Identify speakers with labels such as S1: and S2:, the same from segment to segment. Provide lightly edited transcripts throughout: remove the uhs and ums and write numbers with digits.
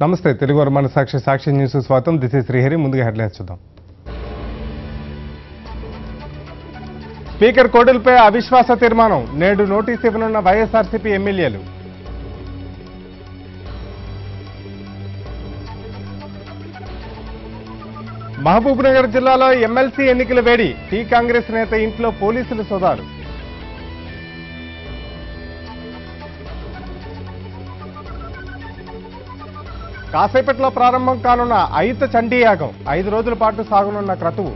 S1: నమస్తే తెలుగు వర్మ సాక్షి న్యూస్ స్వాగతం. This is Srihari. ముందుగా హెడ్లైన్స్ చూద్దాం. స్పీకర్ కోడెలపై అవిశ్వాస తీర్మానం, నేడు నోటీసు ఇవ్వనున్న వైఎస్ఆర్సీపీ ఎమ్మెల్యేలు. మహబూబ్నగర్ జిల్లాలో ఎమ్మెల్సీ ఎన్నికల వేడి, టీ కాంగ్రెస్ నేత ఇంట్లో పోలీసులు సోదాలు. కాసేపట్లో ప్రారంభం కానున్న అయుత చండీ యాగం, 5 రోజుల పాటు సాగనున్న క్రతువు.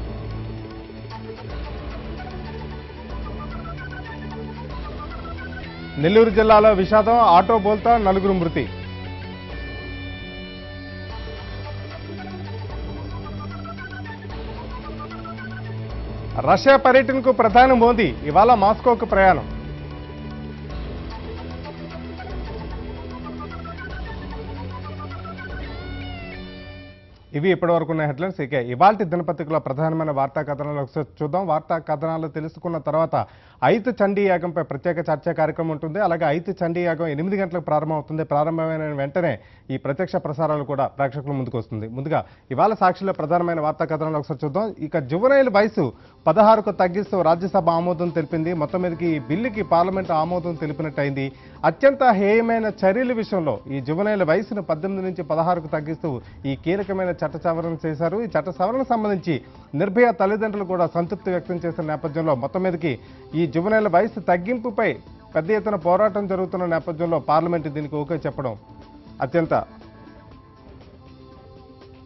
S1: నెల్లూరు జిల్లాలో విషాదం, ఆటో బోల్తా 4 మృతి. రష్యా పర్యటనకు ప్రధాని మోదీ ఇవాళ మాస్కోకు ప్రయాణం. ఇవి ఇప్పటివరకు ఉన్న హెడ్లైన్స్. ఇక ఇవాల్టి దినపత్రికలో ప్రధానమైన వార్తా కథనాలు ఒకసారి చూద్దాం. వార్తా కథనాలు తెలుసుకున్న తర్వాత అయుత చండీ యాగంపై ప్రత్యేక చర్చా కార్యక్రమం ఉంటుంది. అలాగే అయుత చండీ యాగం 8 గంటలకు ప్రారంభమవుతుంది. ప్రారంభమైన వెంటనే ఈ ప్రత్యక్ష ప్రసారాలు కూడా ప్రేక్షకుల ముందుకు వస్తుంది. ముందుగా ఇవాళ సాక్షిలో ప్రధానమైన వార్తా కథనాలు ఒకసారి చూద్దాం. ఇక జువెనైల్ వయసు 16కు తగ్గిస్తూ రాజ్యసభ ఆమోదం తెలిపింది. మొత్తం మీదకి ఈ బిల్లుకి పార్లమెంట్ ఆమోదం తెలిపినట్టయింది. అత్యంత హేయమైన చర్యల విషయంలో ఈ జువెనైల్ వయసును 18 నుంచి 16కు తగ్గిస్తూ ఈ కీలకమైన చట్ట సవరణ చేశారు. ఈ చట్ట సవరణకు సంబంధించి నిర్భయ తల్లిదండ్రులు కూడా సంతృప్తి వ్యక్తం చేసిన నేపథ్యంలో మొత్తం మీదకి ఈ జువెనైల్ వయసు తగ్గింపుపై పెద్ద ఎత్తున పోరాటం జరుగుతున్న నేపథ్యంలో పార్లమెంటు దీనికి ఓకే చెప్పడం అత్యంత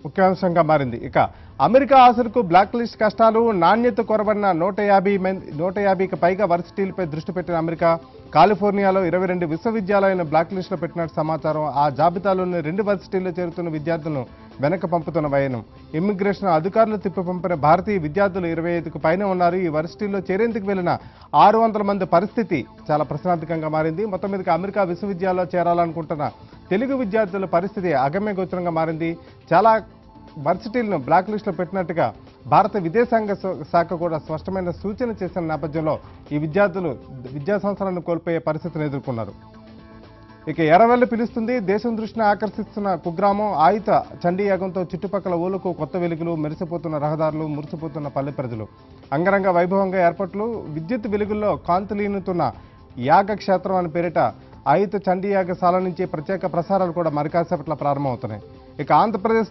S1: ముఖ్యాంశంగా మారింది. ఇక అమెరికా ఆశలకు బ్లాక్ లిస్ట్ కష్టాలు, నాణ్యత కొరబడిన 150కి పైగా వర్సిటీలపై దృష్టి పెట్టిన అమెరికా కాలిఫోర్నియాలో 22 విశ్వవిద్యాలయాలను బ్లాక్ లిస్టులో పెట్టినట్టు సమాచారం. ఆ జాబితాలోని 2 వర్సిటీల్లో చేరుతున్న విద్యార్థులను వెనక పంపుతున్న వైనం. ఇమ్మిగ్రేషన్ అధికారులు తిప్పి పంపిన భారతీయ విద్యార్థులు 25కు పైన ఉన్నారు. ఈ వర్సిటీల్లో చేరేందుకు వెళ్లిన 600 మంది పరిస్థితి చాలా ప్రశ్నార్థకంగా మారింది. మొత్తం మీదకి అమెరికా విశ్వవిద్యాలయంలో చేరాలనుకుంటున్న తెలుగు విద్యార్థుల పరిస్థితి అగమ్యగోచరంగా మారింది. చాలా వర్సిటీలను బ్లాక్ లిస్టులో పెట్టినట్టుగా భారత విదేశాంగ శాఖ కూడా స్పష్టమైన సూచన చేసిన నేపథ్యంలో ఈ విద్యార్థులు విద్యా సంస్థలను కోల్పోయే పరిస్థితిని ఎదుర్కొన్నారు. ఇక ఎర్రవెల్లి పిలుస్తుంది, దేశం దృష్టిని ఆకర్షిస్తున్న కుగ్రామం. ఆయుత చండీ యాగంతో చుట్టుపక్కల ఊళ్ళకు కొత్త వెలుగులు, మెరిసిపోతున్న రహదారులు, మురిసిపోతున్న పల్లె ప్రజలు. అంగరంగ వైభవంగా ఏర్పాట్లు, విద్యుత్ వెలుగుల్లో కాంతులీనుతున్న యాగక్షేత్రం అని పేరిట ఆయుత చండీ యాగశాల నుంచి ప్రత్యేక ప్రసారాలు కూడా మరికాసేపట్ల ప్రారంభమవుతున్నాయి. ఇక ఆంధ్రప్రదేశ్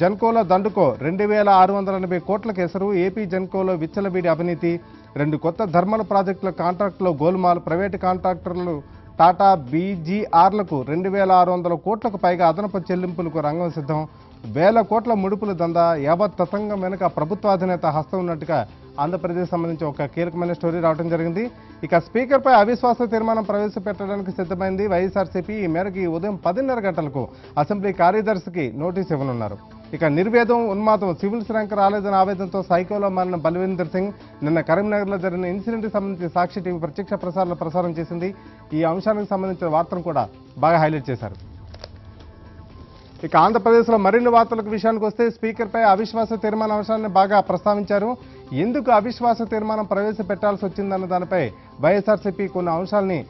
S1: జన్కోలో దండుకో 2680 కోట్ల కేసరు. ఏపీ జన్కోలో విచ్చలవిడి అవినీతి, 2 కొత్త థర్మల్ ప్రాజెక్టుల కాంట్రాక్టులో గోల్మాల్. ప్రైవేటు కాంట్రాక్టర్లు టాటా బీజీఆర్లకు 2600 కోట్లకు పైగా అదనపు చెల్లింపులకు రంగం సిద్ధం. 1000 కోట్ల ముడుపుల దందా, యావత్ తతంగం వెనుక ప్రభుత్వాధినేత హస్తం ఉన్నట్టుగా ఆంధ్రప్రదేశ్ సంబంధించి ఒక కీలకమైన స్టోరీ రావడం జరిగింది. ఇక స్పీకర్పై అవిశ్వాస తీర్మానం ప్రవేశపెట్టడానికి సిద్ధమైంది వైఎస్ఆర్సీపీ. ఈ మేరకు ఉదయం 10:30 గంటలకు అసెంబ్లీ కార్యదర్శికి నోటీసు ఇవ్వనున్నారు. ఇక నిర్వేదం, ఉన్మాదం, సివిల్స్ ర్యాంక్ రాలేదన్న ఆవేదనతో సైకోలో మారిన బల్వీందర్ సింగ్ నిన్న కరీంనగర్లో జరిగిన ఇన్సిడెంట్కి సంబంధించి సాక్షి టీవీ ప్రత్యక్ష ప్రసారం చేసింది. ఈ అంశానికి సంబంధించిన వార్తను కూడా బాగా హైలైట్ చేశారు. ఇక ఆంధ్రప్రదేశ్లో మరిన్ని వార్తలకు విషయానికి వస్తే స్పీకర్పై అవిశ్వాస తీర్మాన అంశాన్ని బాగా ప్రస్తావించారు. ఎందుకు అవిశ్వాస తీర్మానం ప్రవేశపెట్టాల్సి వచ్చిందన్న దానిపై వైఎస్ఆర్సీపీ కొన్ని అంశాలని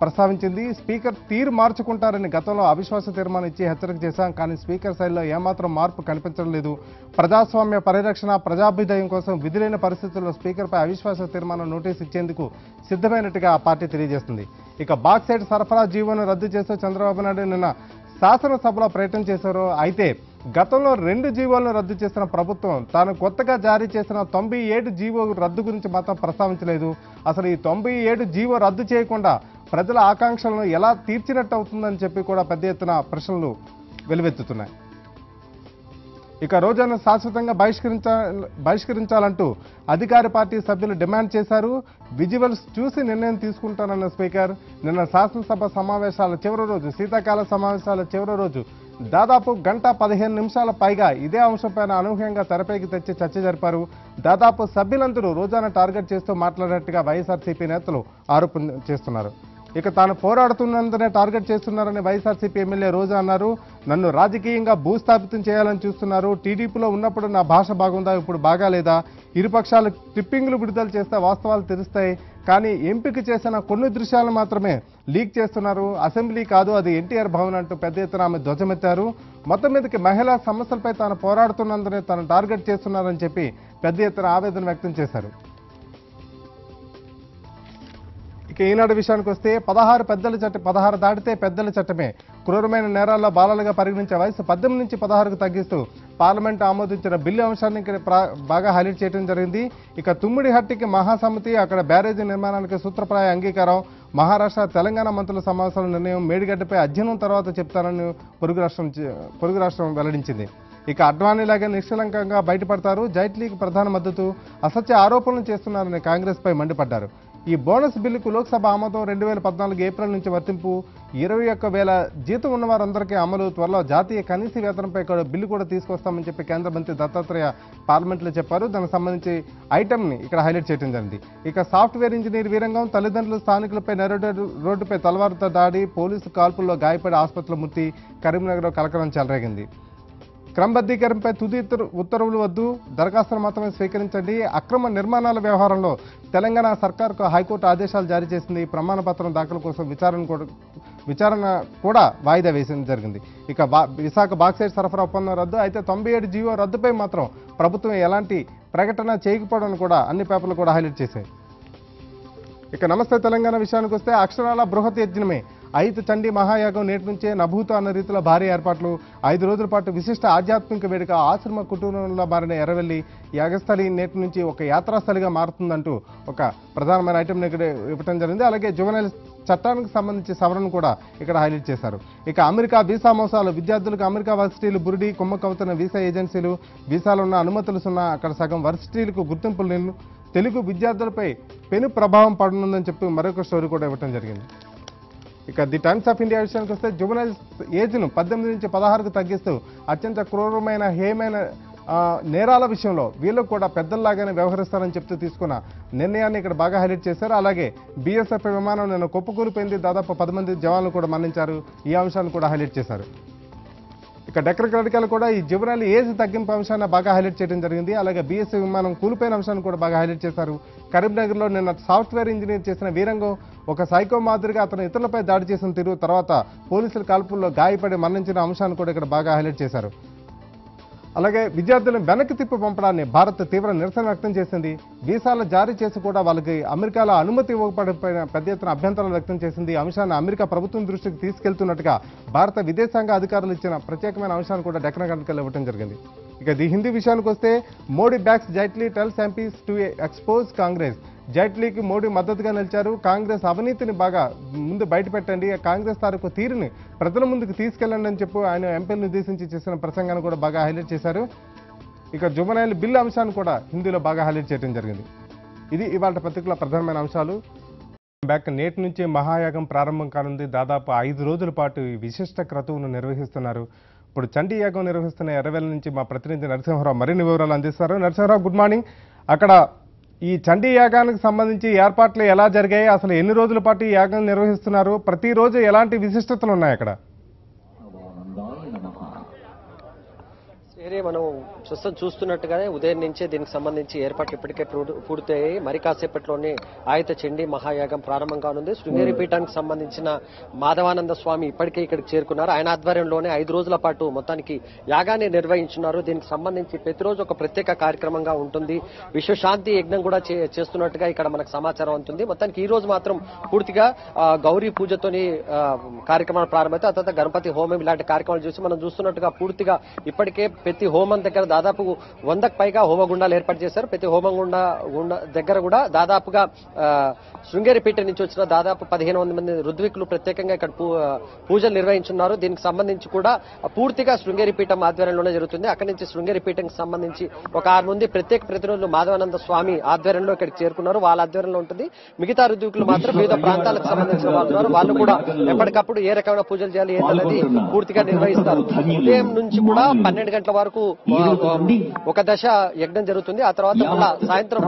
S1: ప్రస్తావించింది. స్పీకర్ తీరు మార్చుకుంటారని గతంలో అవిశ్వాస తీర్మానం ఇచ్చి హెచ్చరిక చేశాం. కానీ స్పీకర్ శైలిలో ఏమాత్రం మార్పు కనిపించడం లేదు. ప్రజాస్వామ్య పరిరక్షణ, ప్రజాభ్యుదయం కోసం విధులైన పరిస్థితుల్లో స్పీకర్పై అవిశ్వాస తీర్మానం నోటీసు ఇచ్చేందుకు సిద్ధమైనట్టుగా ఆ పార్టీ తెలియజేస్తుంది. ఇక బాక్సైట్ సరఫరా జీవోను రద్దు చేస్తూ చంద్రబాబు నాయుడు నిన్న శాసనసభలో ప్రయత్నం చేశారు. అయితే గతంలో 2 జీవోలను రద్దు చేసిన ప్రభుత్వం తాను కొత్తగా జారీ చేసిన 97 జీవో రద్దు గురించి మాత్రం ప్రస్తావించలేదు. అసలు ఈ 97 జీవో రద్దు చేయకుండా ప్రజల ఆకాంక్షలను ఎలా తీర్చినట్టు అవుతుందని చెప్పి కూడా పెద్ద ఎత్తున ప్రశ్నలు వెలువెత్తుతున్నాయి. ఇక రోజాను శాశ్వతంగా బహిష్కరించాలంటూ అధికార పార్టీ సభ్యులు డిమాండ్ చేశారు. విజువల్స్ చూసి నిర్ణయం తీసుకుంటానన్న స్పీకర్ నిన్న శాసనసభ సమావేశాల చివరి రోజు, శీతాకాల సమావేశాల చివరి రోజు దాదాపు 1:15 నిమిషాల పైగా ఇదే అంశంపైన అనూహ్యంగా తెరపైకి తెచ్చి చర్చ జరిపారు. దాదాపు సభ్యులందరూ రోజాను టార్గెట్ చేస్తూ మాట్లాడినట్టుగా వైఎస్ఆర్సీపీ నేతలు ఆరోపణ చేస్తున్నారు. ఇక తాను పోరాడుతున్నందునే టార్గెట్ చేస్తున్నారని వైఎస్ఆర్సీపీ ఎమ్మెల్యే రోజా అన్నారు. నన్ను రాజకీయంగా భూస్థాపితం చేయాలని చూస్తున్నారు. టీడీపీలో ఉన్నప్పుడు నా భాష బాగుందా, ఇప్పుడు బాగాలేదా? ఇరుపక్షాలు క్లిప్పింగ్లు విడుదల చేస్తే వాస్తవాలు తెలుస్తాయి. కానీ ఎంపిక చేసిన కొన్ని దృశ్యాలను మాత్రమే లీక్ చేస్తున్నారు, అసెంబ్లీ కాదు అది ఎన్టీఆర్ భవన్ అంటూ పెద్ద ఎత్తున ఆమె ధ్వజమెత్తారు. మొత్తం మీదకి మహిళా సమస్యలపై తాను పోరాడుతున్నందునే తను టార్గెట్ చేస్తున్నారని చెప్పి పెద్ద ఎత్తున ఆవేదన వ్యక్తం చేశారు. ఇక ఈనాడు విషయానికి వస్తే 16 దాటితే పెద్దల చట్టమే, క్రూరమైన నేరాల్లో బాలలుగా పరిగణించే వయసు 18 నుంచి 16కు తగ్గిస్తూ పార్లమెంట్ ఆమోదించిన బిల్లు అంశాన్ని బాగా హైలైట్ చేయడం జరిగింది. ఇక తుమ్మిడిహట్టికి మహాసమితి, అక్కడ బ్యారేజీ నిర్మాణానికి సూత్రప్రాయ అంగీకారం, మహారాష్ట్ర తెలంగాణ మంత్రుల సమావేశాల నిర్ణయం, మేడిగడ్డపై అధ్యయనం తర్వాత చెప్తారని పొరుగు రాష్ట్రం వెల్లడించింది. ఇక అడ్వానీలాగా నిష్కలంకంగా బయటపడతారు, జైట్లీకి ప్రధాన మద్దతు, అసత్య ఆరోపణలు చేస్తున్నారని కాంగ్రెస్ పై మండిపడ్డారు. ఈ బోనస్ బిల్లుకు లోక్సభ ఆమోదం, 2014 ఏప్రిల్ నుంచి వర్తింపు, 21,000 జీతం ఉన్న వారందరికీ అమలు, త్వరలో జాతీయ కనీస వేతనంపై బిల్లు కూడా తీసుకొస్తామని చెప్పి కేంద్ర మంత్రి దత్తాత్రేయ పార్లమెంట్లో చెప్పారు. దానికి సంబంధించి ఐటమ్ని ఇక్కడ హైలైట్ చేయడం జరిగింది. ఇక సాఫ్ట్వేర్ ఇంజనీర్ వీరంగం, తల్లిదండ్రులు స్థానికులపై రోడ్డుపై తలవారుతో దాడి, పోలీసు కాల్పుల్లో గాయపడి ఆసుపత్రిలో మృతి, కరీంనగర్లో కలకలం చెలరేగింది. క్రమబద్ధీకరణపై తుది ఉత్తర్వులు వద్దు, దరఖాస్తులు మాత్రమే స్వీకరించండి, అక్రమ నిర్మాణాల వ్యవహారంలో తెలంగాణ సర్కార్కు హైకోర్టు ఆదేశాలు జారీ చేసింది. ప్రమాణ పత్రం దాఖలు కోసం విచారణ కూడా వాయిదా వేయడం జరిగింది. ఇక విశాఖ బాక్సైట్ సరఫరా ఒప్పందం రద్దు, అయితే 97 జీవో రద్దుపై మాత్రం ప్రభుత్వం ఎలాంటి ప్రకటన చేయకపోవడం కూడా అన్ని పేపర్లు కూడా హైలైట్ చేశాయి. ఇక నమస్తే తెలంగాణ విషయానికి వస్తే అక్షరాల బృహత్ యజ్ఞమే, 5 చండీ మహాయాగం నేటి నుంచే నభూత అన్న రీతిలో భారీ ఏర్పాట్లు, 5 రోజుల పాటు విశిష్ట ఆధ్యాత్మిక వేడుక, ఆశ్రమ కుటుంబంలో మారిన ఎర్రవెల్లి యాగస్థలి నేటి నుంచి ఒక యాత్రాస్థలిగా మారుతుందంటూ ఒక ప్రధానమైన ఐటెంని ఇక్కడ ఇవ్వడం జరిగింది. అలాగే జువెనైల్ చట్టానికి సంబంధించి సవరణ కూడా ఇక్కడ హైలైట్ చేశారు. ఇక అమెరికా వీసా మోసాలు, విద్యార్థులకు అమెరికా వర్సిటీలు బురిడి, కుమ్మకవుతున్న వీసా ఏజెన్సీలు, వీసాలు ఉన్న అనుమతులు సున్నా, అక్కడ సగం వర్సిటీలకు గుర్తింపులు నిల్లు, తెలుగు విద్యార్థులపై పెను ప్రభావం పడనుందని చెప్పి మరొక స్టోరీ కూడా ఇవ్వడం జరిగింది. ఇక ది టైమ్స్ ఆఫ్ ఇండియా విషయానికి వస్తే జువెనైల్ ఏజ్ను 18 నుంచి 16కు తగ్గిస్తూ అత్యంత క్రూరమైన హేయమైన నేరాల విషయంలో వీళ్ళకు కూడా పెద్దల్లాగానే వ్యవహరిస్తారని చెప్తూ తీసుకున్న నిర్ణయాన్ని ఇక్కడ బాగా హైలైట్ చేశారు. అలాగే బీఎస్ఎఫ్ విమానం నిన్న కుప్పకూలిపోయింది, దాదాపు 10 మంది జవాన్లు కూడా మరణించారు, ఈ అంశాన్ని కూడా హైలైట్ చేశారు. ఇక డెక్కన్ క్రానికల్ కూడా ఈ జువెనైల్ ఏజ్ తగ్గింపు అంశాన్ని బాగా హైలైట్ చేయడం జరిగింది. అలాగే బీఎస్ఎఫ్ విమానం కూలిపోయిన అంశాన్ని కూడా బాగా హైలైట్ చేశారు. కరీంనగర్లో నిన్న సాఫ్ట్వేర్ ఇంజనీర్ చేసిన వీరంగం ఒక సైకో మాదిరిగా అతను ఇతరులపై దాడి చేసిన తీరు, తర్వాత పోలీసుల కాల్పుల్లో గాయపడి మరణించిన అంశాన్ని కూడా ఇక్కడ బాగా హైలైట్ చేశారు. అలాగే విద్యార్థులను వెనక్కి తిప్పి పంపడాన్ని భారత్ తీవ్ర నిరసన వ్యక్తం చేసింది. వీసాలు జారీ చేసి కూడా వాళ్ళకి అమెరికాలో అనుమతి ఇవ్వకపోయిన పెద్ద ఎత్తున అభ్యంతరాలు వ్యక్తం చేసింది. ఈ అంశాన్ని అమెరికా ప్రభుత్వం దృష్టికి తీసుకెళ్తున్నట్టుగా భారత విదేశాంగ అధికారులు ఇచ్చిన ప్రత్యేకమైన అంశాన్ని కూడా డెక్కన్ క్రానికల్ ఇవ్వడం జరిగింది. ఇక ది హిందీ విషయానికి వస్తే Modi backs Jaitley, tells MPs to expose Congress. జైట్లీకి మోడీ మద్దతుగా నిలిచారు. కాంగ్రెస్ అవినీతిని బాగా ముందు బయటపెట్టండి, కాంగ్రెస్ తాలూకు తీరుని ప్రజల ముందుకు తీసుకెళ్లండి అని చెప్పి ఆయన ఎంపీలను ఉద్దేశించి చేసిన ప్రసంగాన్ని కూడా బాగా హైలైట్ చేశారు. ఇక జువెనైల్ బిల్ అంశాన్ని కూడా హిందీలో బాగా హైలైట్ చేయడం జరిగింది. ఇది ఇవాళ పత్రికల ప్రధానమైన అంశాలు. బ్యాక్ నేటి నుంచి మహాయాగం ప్రారంభం కానుంది. దాదాపు 5 రోజుల పాటు ఈ విశిష్ట క్రతువును నిర్వహిస్తున్నారు. ఇప్పుడు చండీ యాగం నిర్వహిస్తున్న ఎర్రవెల్లి నుంచి మా ప్రతినిధి నరసింహరావు మరిన్ని వివరాలు అందిస్తారు. Narasimharao, good morning. అక్కడ ఈ చండీ యాగానికి సంబంధించి ఏర్పాట్లు ఎలా జరిగాయి, అసలు ఎన్ని రోజుల పాటు ఈ యాగం నిర్వహిస్తున్నారు, ప్రతిరోజు ఎలాంటి విశిష్టతలు ఉన్నాయి అక్కడ?
S2: మనం చూస్తున్నట్టుగానే ఉదయం నుంచే దీనికి సంబంధించి ఏర్పాట్లు ఇప్పటికే పూర్తయ్యాయి. మరి కాసేపట్లోనే ఆయుత చండీ మహాయాగం ప్రారంభం కానుంది. శృంగేరి పీఠానికి సంబంధించిన మాధవానంద స్వామి ఇప్పటికే ఇక్కడికి చేరుకున్నారు. ఆయన ఆధ్వర్యంలోనే 5 రోజుల పాటు మొత్తానికి యాగాన్ని నిర్వహించున్నారు. దీనికి సంబంధించి ప్రతిరోజు ఒక ప్రత్యేక కార్యక్రమంగా ఉంటుంది. విశ్వశాంతి యజ్ఞం కూడా చేస్తున్నట్టుగా ఇక్కడ మనకు సమాచారం ఉంటుంది. మొత్తానికి ఈ రోజు మాత్రం పూర్తిగా గౌరీ పూజతోని కార్యక్రమాలు ప్రారంభమవుతాయి. ఆ తర్వాత గణపతి హోమం ఇలాంటి కార్యక్రమాలు చూసి మనం చూస్తున్నట్టుగా పూర్తిగా ఇప్పటికే ప్రతి హోమం దగ్గర దాదాపు 100కు పైగా హోమగుండాలు ఏర్పాటు చేశారు. ప్రతి హోమగుండ దగ్గర కూడా దాదాపుగా శృంగేరి పీఠ నుంచి వచ్చిన దాదాపు 1500 మంది ఋత్వికులు ప్రత్యేకంగా ఇక్కడ పూజలు నిర్వహించున్నారు. దీనికి సంబంధించి కూడా పూర్తిగా శృంగేరి పీఠం ఆధ్వర్యంలోనే జరుగుతుంది. అక్కడి నుంచి శృంగేరి పీఠంకి సంబంధించి ఒక 6 మంది ప్రత్యేక ప్రతినిధులు మాధవానంద స్వామి ఆధ్వర్యంలో ఇక్కడికి చేరుకున్నారు. వాళ్ళ ఆధ్వర్యంలో ఉంటుంది. మిగతా ఋత్వికులు మాత్రం వివిధ ప్రాంతాలకు సంబంధించిన వాళ్ళు వాళ్ళు కూడా ఎప్పటికప్పుడు ఏ రకమైన పూజలు చేయాలి ఏంటనేది పూర్తిగా నిర్వహిస్తారు. ఉదయం నుంచి కూడా 12 గంటల వరకు ఒక దశ యజ్ఞం జరుగుతుంది. ఆ తర్వాత మళ్ళా సాయంత్రం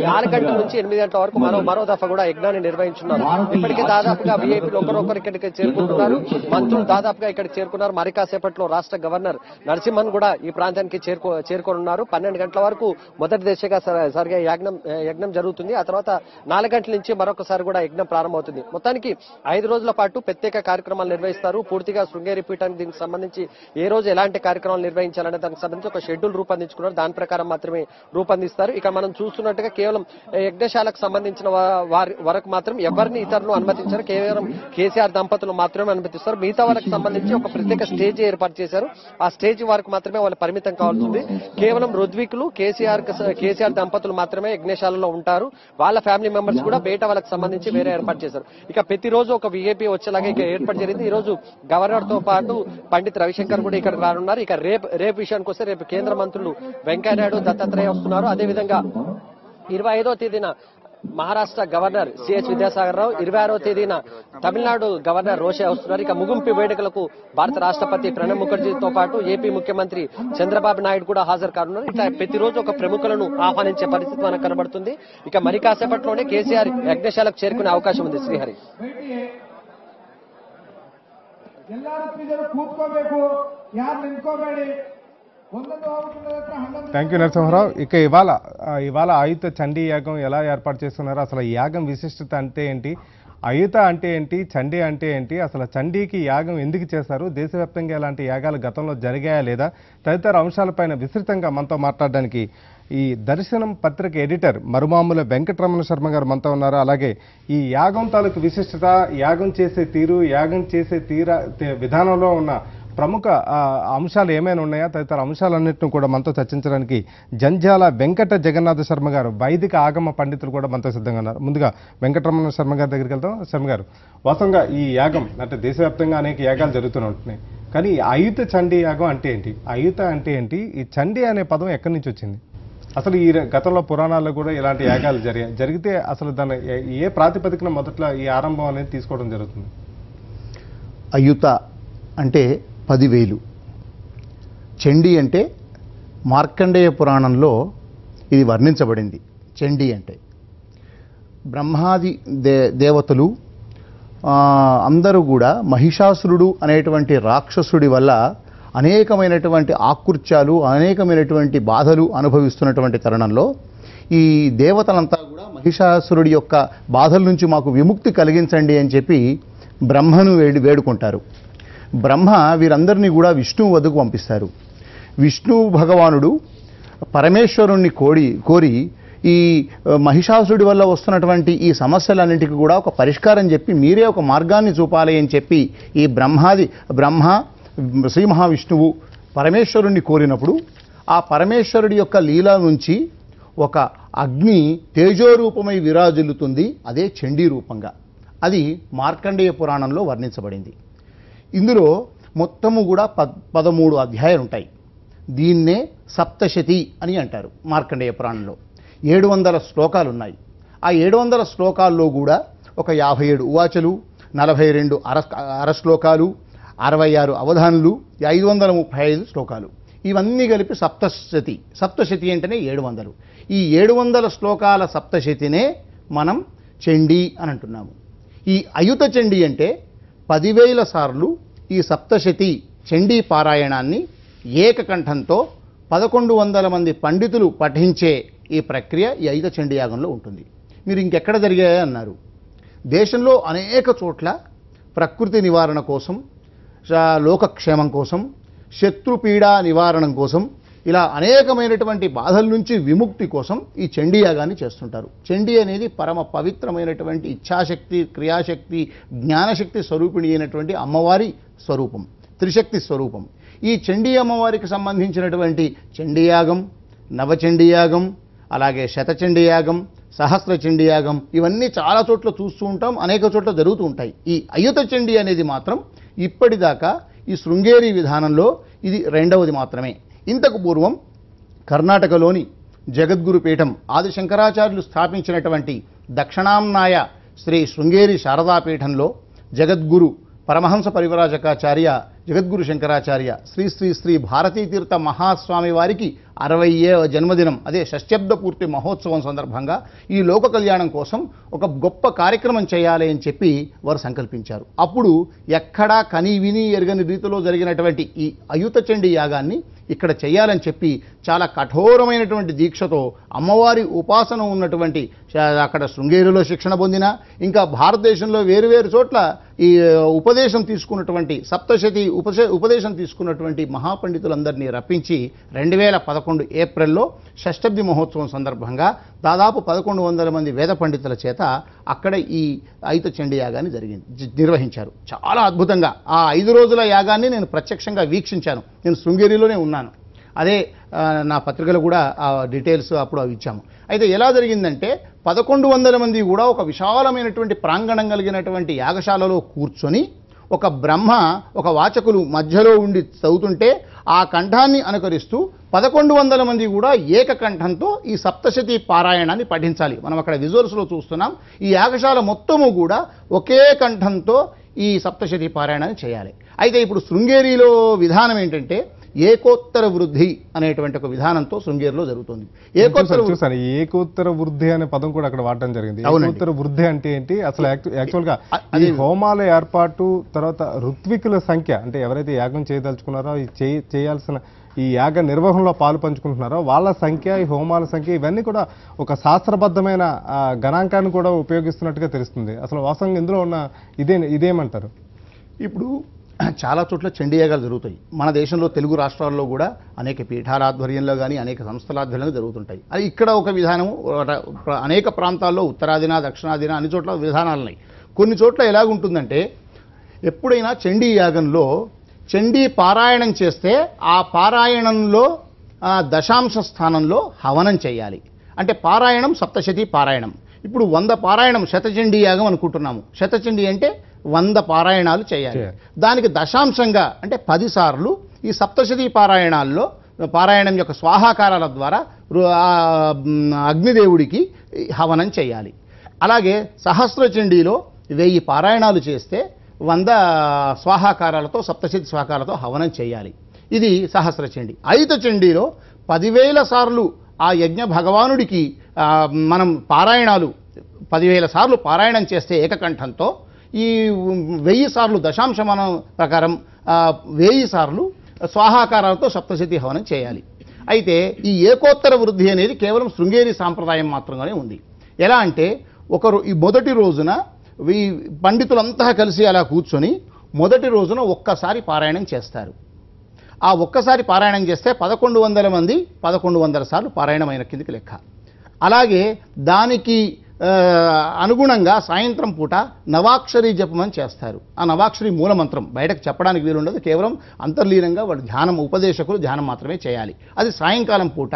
S2: 4 గంటల నుంచి 8 గంటల వరకు మరో దఫా కూడా యజ్ఞాన్ని నిర్వహించున్నారు. ఇప్పటికే దాదాపుగా వీఐపీలు ఒకరొకరు ఇక్కడికి చేరుకుంటున్నారు. మంత్రులు దాదాపుగా ఇక్కడికి చేరుకున్నారు. మరి కాసేపట్లో రాష్ట్ర గవర్నర్ నరసింహన్ కూడా ఈ ప్రాంతానికి చేరుకోనున్నారు. 12 గంటల వరకు మొదటి దశగా సరిగా యజ్ఞం జరుగుతుంది. ఆ తర్వాత 4 గంటల నుంచి మరొకసారి కూడా యజ్ఞం ప్రారంభమవుతుంది. మొత్తానికి 5 రోజుల పాటు ప్రత్యేక కార్యక్రమాలు నిర్వహిస్తారు. పూర్తిగా శృంగేరి పీఠానికి దీనికి సంబంధించి ఏ రోజు ఎలాంటి కార్యక్రమాలు నిర్వహించాలనే దానికి సంబంధించి ఒక షెడ్యూల్ రూపొందించుకున్నారు. దాని ప్రకారం మాత్రమే రూపొందిస్తారు. ఇక మనం చూస్తున్నట్టుగా కేవలం యజ్ఞశాలకు సంబంధించిన వరకు మాత్రం ఎవరిని ఇతరులను అనుమతించారు. కేవలం కేసీఆర్ దంపతులు మాత్రమే అనుమతిస్తారు. మిగతా వాళ్ళకి సంబంధించి ఒక ప్రత్యేక స్టేజ్ ఏర్పాటు చేశారు. ఆ స్టేజ్ వరకు మాత్రమే వాళ్ళు పరిమితం కావాల్సింది. కేవలం రుద్వికులు కేసీఆర్ దంపతులు మాత్రమే యజ్ఞశాలలో ఉంటారు. వాళ్ళ ఫ్యామిలీ మెంబర్స్ కూడా బయట వాళ్ళకి సంబంధించి వేరే ఏర్పాటు చేశారు. ఇక ప్రతిరోజు ఒక వీఐపీ వచ్చేలాగా ఇక ఏర్పాటు జరిగింది. ఈ రోజు గవర్నర్ తో పాటు పండిత్ రవిశంకర్ కూడా ఇక్కడ రానున్నారు. ఇక రేపు విషయానికి వస్తే రేపు కేంద్ర మంత్రులు వెంకయ్యనాయుడు, దత్తాత్రేయ వస్తున్నారు. అదేవిధంగా 25వ తేదీన మహారాష్ట్ర గవర్నర్ సిహెచ్ విద్యాసాగర్ రావు, 26వ తేదీన తమిళనాడు గవర్నర్ రోషే వస్తున్నారు. ఇక ముగింపు వేడుకలకు భారత రాష్ట్రపతి ప్రణబ్ ముఖర్జీతో పాటు ఏపీ ముఖ్యమంత్రి చంద్రబాబు నాయుడు కూడా హాజరు కానున్నారు. ఇట్లా ప్రతిరోజు ఒక ప్రముఖులను ఆహ్వానించే పరిస్థితి మనకు కనబడుతుంది. ఇక మరి కాసేపట్లోనే కేసీఆర్ యజ్ఞశాలకు చేరుకునే అవకాశం ఉంది. Srihari,
S1: thank you Narasimharao. ఇక ఇవాళ ఆయుత చండీ యాగం ఎలా ఏర్పాటు చేస్తున్నారు, అసలు ఈ యాగం విశిష్టత అంటే ఏంటి, అయుత అంటే ఏంటి, చండీ అంటే ఏంటి, అసలు చండీకి యాగం ఎందుకు చేస్తారు, దేశవ్యాప్తంగా ఇలాంటి యాగాలు గతంలో జరిగాయా లేదా, తదితర అంశాలపైన విస్తృతంగా మనతో మాట్లాడడానికి ఈ దర్శనం పత్రిక ఎడిటర్ మరుమాముల వెంకటరమణ శర్మ గారు మనతో ఉన్నారు. అలాగే ఈ యాగం తాలూకు విశిష్టత, యాగం చేసే తీరు, యాగం చేసే విధానంలో ఉన్న ప్రముఖ అంశాలు ఏమైనా ఉన్నాయా, తదితర అంశాలన్నింటినీ కూడా మనతో చర్చించడానికి జంధ్యాల వెంకట జగన్నాథ శర్మ గారు, వైదిక ఆగమ పండితులు కూడా మనతో సిద్ధంగా ఉన్నారు. ముందుగా వెంకటరమణ శర్మ గారి దగ్గరికి వెళ్తాం. శర్మ గారు, వాస్తవంగా ఈ యాగం అంటే దేశవ్యాప్తంగా అనేక యాగాలు జరుగుతూనే ఉంటున్నాయి, కానీ ఈ అయుత చండీ యాగం అంటే ఏంటి, అయుత అంటే ఏంటి, ఈ చండీ అనే పదం ఎక్కడి నుంచి వచ్చింది, అసలు ఈ గతంలో పురాణాల్లో కూడా ఇలాంటి యాగాలు జరిగితే అసలు దాని ఏ ప్రాతిపదికన మొదట్లో ఈ ఆరంభం అనేది తీసుకోవడం జరుగుతుంది?
S3: అయుత అంటే 10,000, చండీ అంటే మార్కండేయ పురాణంలో ఇది వర్ణించబడింది. చండీ అంటే బ్రహ్మాది దేవతలు అందరూ కూడా మహిషాసురుడు అనేటువంటి రాక్షసుడి వల్ల అనేకమైనటువంటి ఆకృత్యాలు, అనేకమైనటువంటి బాధలు అనుభవిస్తున్నటువంటి తరుణంలో ఈ దేవతలంతా కూడా మహిషాసురుడి యొక్క బాధల నుంచి మాకు విముక్తి కలిగించండి అని చెప్పి బ్రహ్మను వేడుకుంటారు. బ్రహ్మ వీరందరినీ కూడా విష్ణువు వద్దకు పంపిస్తారు. విష్ణు భగవానుడు పరమేశ్వరుణ్ణి కోరి ఈ మహిషాసురుడి వల్ల వస్తున్నటువంటి ఈ సమస్యలన్నింటికి కూడా ఒక పరిష్కారం చెప్పి మీరే ఒక మార్గాన్ని చూపాలి అని చెప్పి ఈ బ్రహ్మ శ్రీ మహావిష్ణువు పరమేశ్వరుణ్ణి కోరినప్పుడు ఆ పరమేశ్వరుడి యొక్క లీల నుంచి ఒక అగ్ని తేజోరూపమై విరాజిల్లుతుంది. అదే చండీ రూపంగా. అది మార్కండేయ పురాణంలో వర్ణించబడింది. ఇందులో మొత్తము కూడా 13 అధ్యాయాలు ఉంటాయి. దీన్నే సప్తశతి అని అంటారు. మార్కండేయ పురాణంలో 700 శ్లోకాలు ఉన్నాయి. ఆ 700 శ్లోకాల్లో కూడా ఒక 57 ఉవాచలు, 42 అరశ్లోకాలు, 66 అవధానులు, 535 శ్లోకాలు, ఇవన్నీ కలిపి సప్తశతి. సప్తశతి అంటేనే 700. ఈ 700 శ్లోకాల సప్తశతినే మనం చండీ అని అంటున్నాము. ఈ అయుత చండీ అంటే 10,000 సార్లు ఈ సప్తశతి చండీ పారాయణాన్ని ఏకకంఠంతో 1100 మంది పండితులు పఠించే ఈ ప్రక్రియ ఈ అయుత చండీ యాగంలో ఉంటుంది. మీరు ఇంకెక్కడ జరిగాయా అన్నారు. దేశంలో అనేక చోట్ల ప్రకృతి నివారణ కోసం, లోకక్షేమం కోసం, శత్రుపీడా నివారణం కోసం, ఇలా అనేకమైనటువంటి బాధల నుంచి విముక్తి కోసం ఈ చండీ యాగాన్ని చేస్తుంటారు. చండీ అనేది పరమ పవిత్రమైనటువంటి ఇచ్ఛాశక్తి, క్రియాశక్తి, జ్ఞానశక్తి స్వరూపిణి అయినటువంటి అమ్మవారి స్వరూపం, త్రిశక్తి స్వరూపం. ఈ చండీ అమ్మవారికి సంబంధించినటువంటి చండీ యాగం, నవచండీ యాగం, అలాగే శతచండీ యాగం, సహస్ర చండీ యాగం, ఇవన్నీ చాలా చోట్ల చూస్తూ ఉంటాం, అనేక చోట్ల జరుగుతూ ఉంటాయి. ఈ అయుత చండీ అనేది మాత్రం ఇప్పటిదాకా ఈ శృంగేరి విధానంలో ఇది 2వది మాత్రమే. ఇంతకు పూర్వం కర్ణాటకలోని జగద్గురు పీఠం ఆదిశంకరాచార్యులు స్థాపించినటువంటి దక్షిణాంనాయ శ్రీ శృంగేరి శారదాపీఠంలో జగద్గురు పరమహంస పరివ్రాజకాచార్య జగద్గురు శంకరాచార్య శ్రీ శ్రీ శ్రీ భారతీతీర్థ మహాస్వామి వారికి 60వ జన్మదినం, అదే షష్ఠబ్ద పూర్తి మహోత్సవం సందర్భంగా ఈ లోక కళ్యాణం కోసం ఒక గొప్ప కార్యక్రమం చేయాలి అని చెప్పి వారు సంకల్పించారు. అప్పుడు ఎక్కడా కని విని ఎరగని రీతిలో జరిగినటువంటి ఈ అయుత చండీ యాగాన్ని ఇక్కడ చేయాలని చెప్పి చాలా కఠోరమైనటువంటి దీక్షతో అమ్మవారి ఉపాసన ఉన్నటువంటి అక్కడ శృంగేరిలో శిక్షణ పొందిన, ఇంకా భారతదేశంలో వేరువేరు చోట్ల ఈ ఉపదేశం తీసుకున్నటువంటి సప్తశతి ఉపదేశం తీసుకున్నటువంటి మహాపండితులందరినీ రప్పించి 2011 ఏప్రిల్లో షష్ఠబ్ది మహోత్సవం సందర్భంగా దాదాపు 1100 మంది వేద పండితుల చేత అక్కడ ఈ అయుత చండీ యాగాన్ని నిర్వహించారు. చాలా అద్భుతంగా ఆ 5 రోజుల యాగాన్ని నేను ప్రత్యక్షంగా వీక్షించాను. నేను శృంగేరిలోనే ఉన్నాను. అదే నా పత్రికలు కూడా ఆ డీటెయిల్స్ అప్పుడు అవి ఇచ్చాము. అయితే ఎలా జరిగిందంటే 1100 మంది కూడా ఒక విశాలమైనటువంటి ప్రాంగణం కలిగినటువంటి యాగశాలలో కూర్చొని ఒక బ్రహ్మ ఒక వాచకులు మధ్యలో ఉండి చదువుతుంటే ఆ కంఠాన్ని అనుకరిస్తూ 1100 మంది కూడా ఏకకంఠంతో ఈ సప్తశతి పారాయణాన్ని పఠించాలి. మనం అక్కడ విజువల్స్లో చూస్తున్నాం. ఈ యాగశాల మొత్తము కూడా ఒకే కంఠంతో ఈ సప్తశతి పారాయణాన్ని చేయాలి. అయితే ఇప్పుడు శృంగేరిలో విధానం ఏంటంటే ఏకోత్తర వృద్ధి అనేటువంటి ఒక విధానంతో శృంగేరిలో జరుగుతుంది.
S1: చూసాను, ఏకోత్తర వృద్ధి అనే పదం కూడా అక్కడ వాడటం జరిగింది. ఏకోత్తర వృద్ధి అంటే ఏంటి అసలు? యాక్చువల్ గా ఈ హోమాల ఏర్పాటు తర్వాత ఋత్వికుల సంఖ్య, అంటే ఎవరైతే యాగం చేయదలుచుకున్నారో చేయాల్సిన ఈ యాగ నిర్వహణలో పాలు పంచుకుంటున్నారో వాళ్ళ సంఖ్య, ఈ హోమాల సంఖ్య, ఇవన్నీ కూడా ఒక శాస్త్రబద్ధమైన గణాంకాన్ని కూడా ఉపయోగిస్తున్నట్టుగా తెలుస్తుంది. అసలు వాస్తవంగా ఇందులో ఉన్న ఇదేమంటారు?
S3: ఇప్పుడు చాలా చోట్ల చండీ యాగాలు జరుగుతాయి. మన దేశంలో తెలుగు రాష్ట్రాల్లో కూడా అనేక పీఠాల ఆధ్వర్యంలో కానీ అనేక సంస్థల ఆధ్వర్యంలో జరుగుతుంటాయి. అది ఇక్కడ ఒక విధానము, అనేక ప్రాంతాల్లో ఉత్తరాదిన దక్షిణాదిన అన్ని చోట్ల విధానాలు ఉన్నాయి. కొన్ని చోట్ల ఎలాగుంటుందంటే ఎప్పుడైనా చండీ యాగంలో చండీ పారాయణం చేస్తే ఆ పారాయణంలో దశాంశ స్థానంలో హవనం చేయాలి. అంటే పారాయణం సప్తశతి పారాయణం. ఇప్పుడు 100 పారాయణం శతచండీ యాగం అనుకుంటున్నాము. శతచండీ అంటే 100 పారాయణాలు చేయాలి. దానికి దశాంశంగా అంటే 10 సార్లు ఈ సప్తశతి పారాయణాల్లో పారాయణం యొక్క స్వాహాకారాల ద్వారా అగ్నిదేవుడికి హవనం చేయాలి. అలాగే సహస్రచండీలో 1000 పారాయణాలు చేస్తే 100 స్వాహాకారాలతో సప్తశతి స్వాహాకారాలతో హవనం చేయాలి. ఇది సహస్రచండీ. అయుత చండీలో 10,000 సార్లు ఆ యజ్ఞ భగవానుడికి మనం పారాయణాలు 10,000 సార్లు పారాయణం చేస్తే ఏకకంఠంతో ఈ 1000 సార్లు దశాంశమానం ప్రకారం 1000 సార్లు స్వాహాకారాలతో సప్తశతి హవనం చేయాలి. అయితే ఈ ఏకోత్తర వృద్ధి అనేది కేవలం శృంగేరి సాంప్రదాయం మాత్రంగానే ఉంది. ఎలా అంటే ఈ మొదటి రోజున ఈ పండితులంతా కలిసి అలా కూర్చొని మొదటి రోజున ఒక్కసారి పారాయణం చేస్తారు. ఆ ఒక్కసారి పారాయణం చేస్తే 1100 మంది 1100 సార్లు పారాయణమైన కిందికి లెక్క. అలాగే దానికి అనుగుణంగా సాయంత్రం పూట నవాక్షరి జపమని చేస్తారు. ఆ నవాక్షరి మూలమంత్రం బయటకు చెప్పడానికి వీలుండదు. కేవలం అంతర్లీనంగా వాళ్ళు ధ్యానం, ఉపదేశకులు ధ్యానం మాత్రమే చేయాలి. అది సాయంకాలం పూట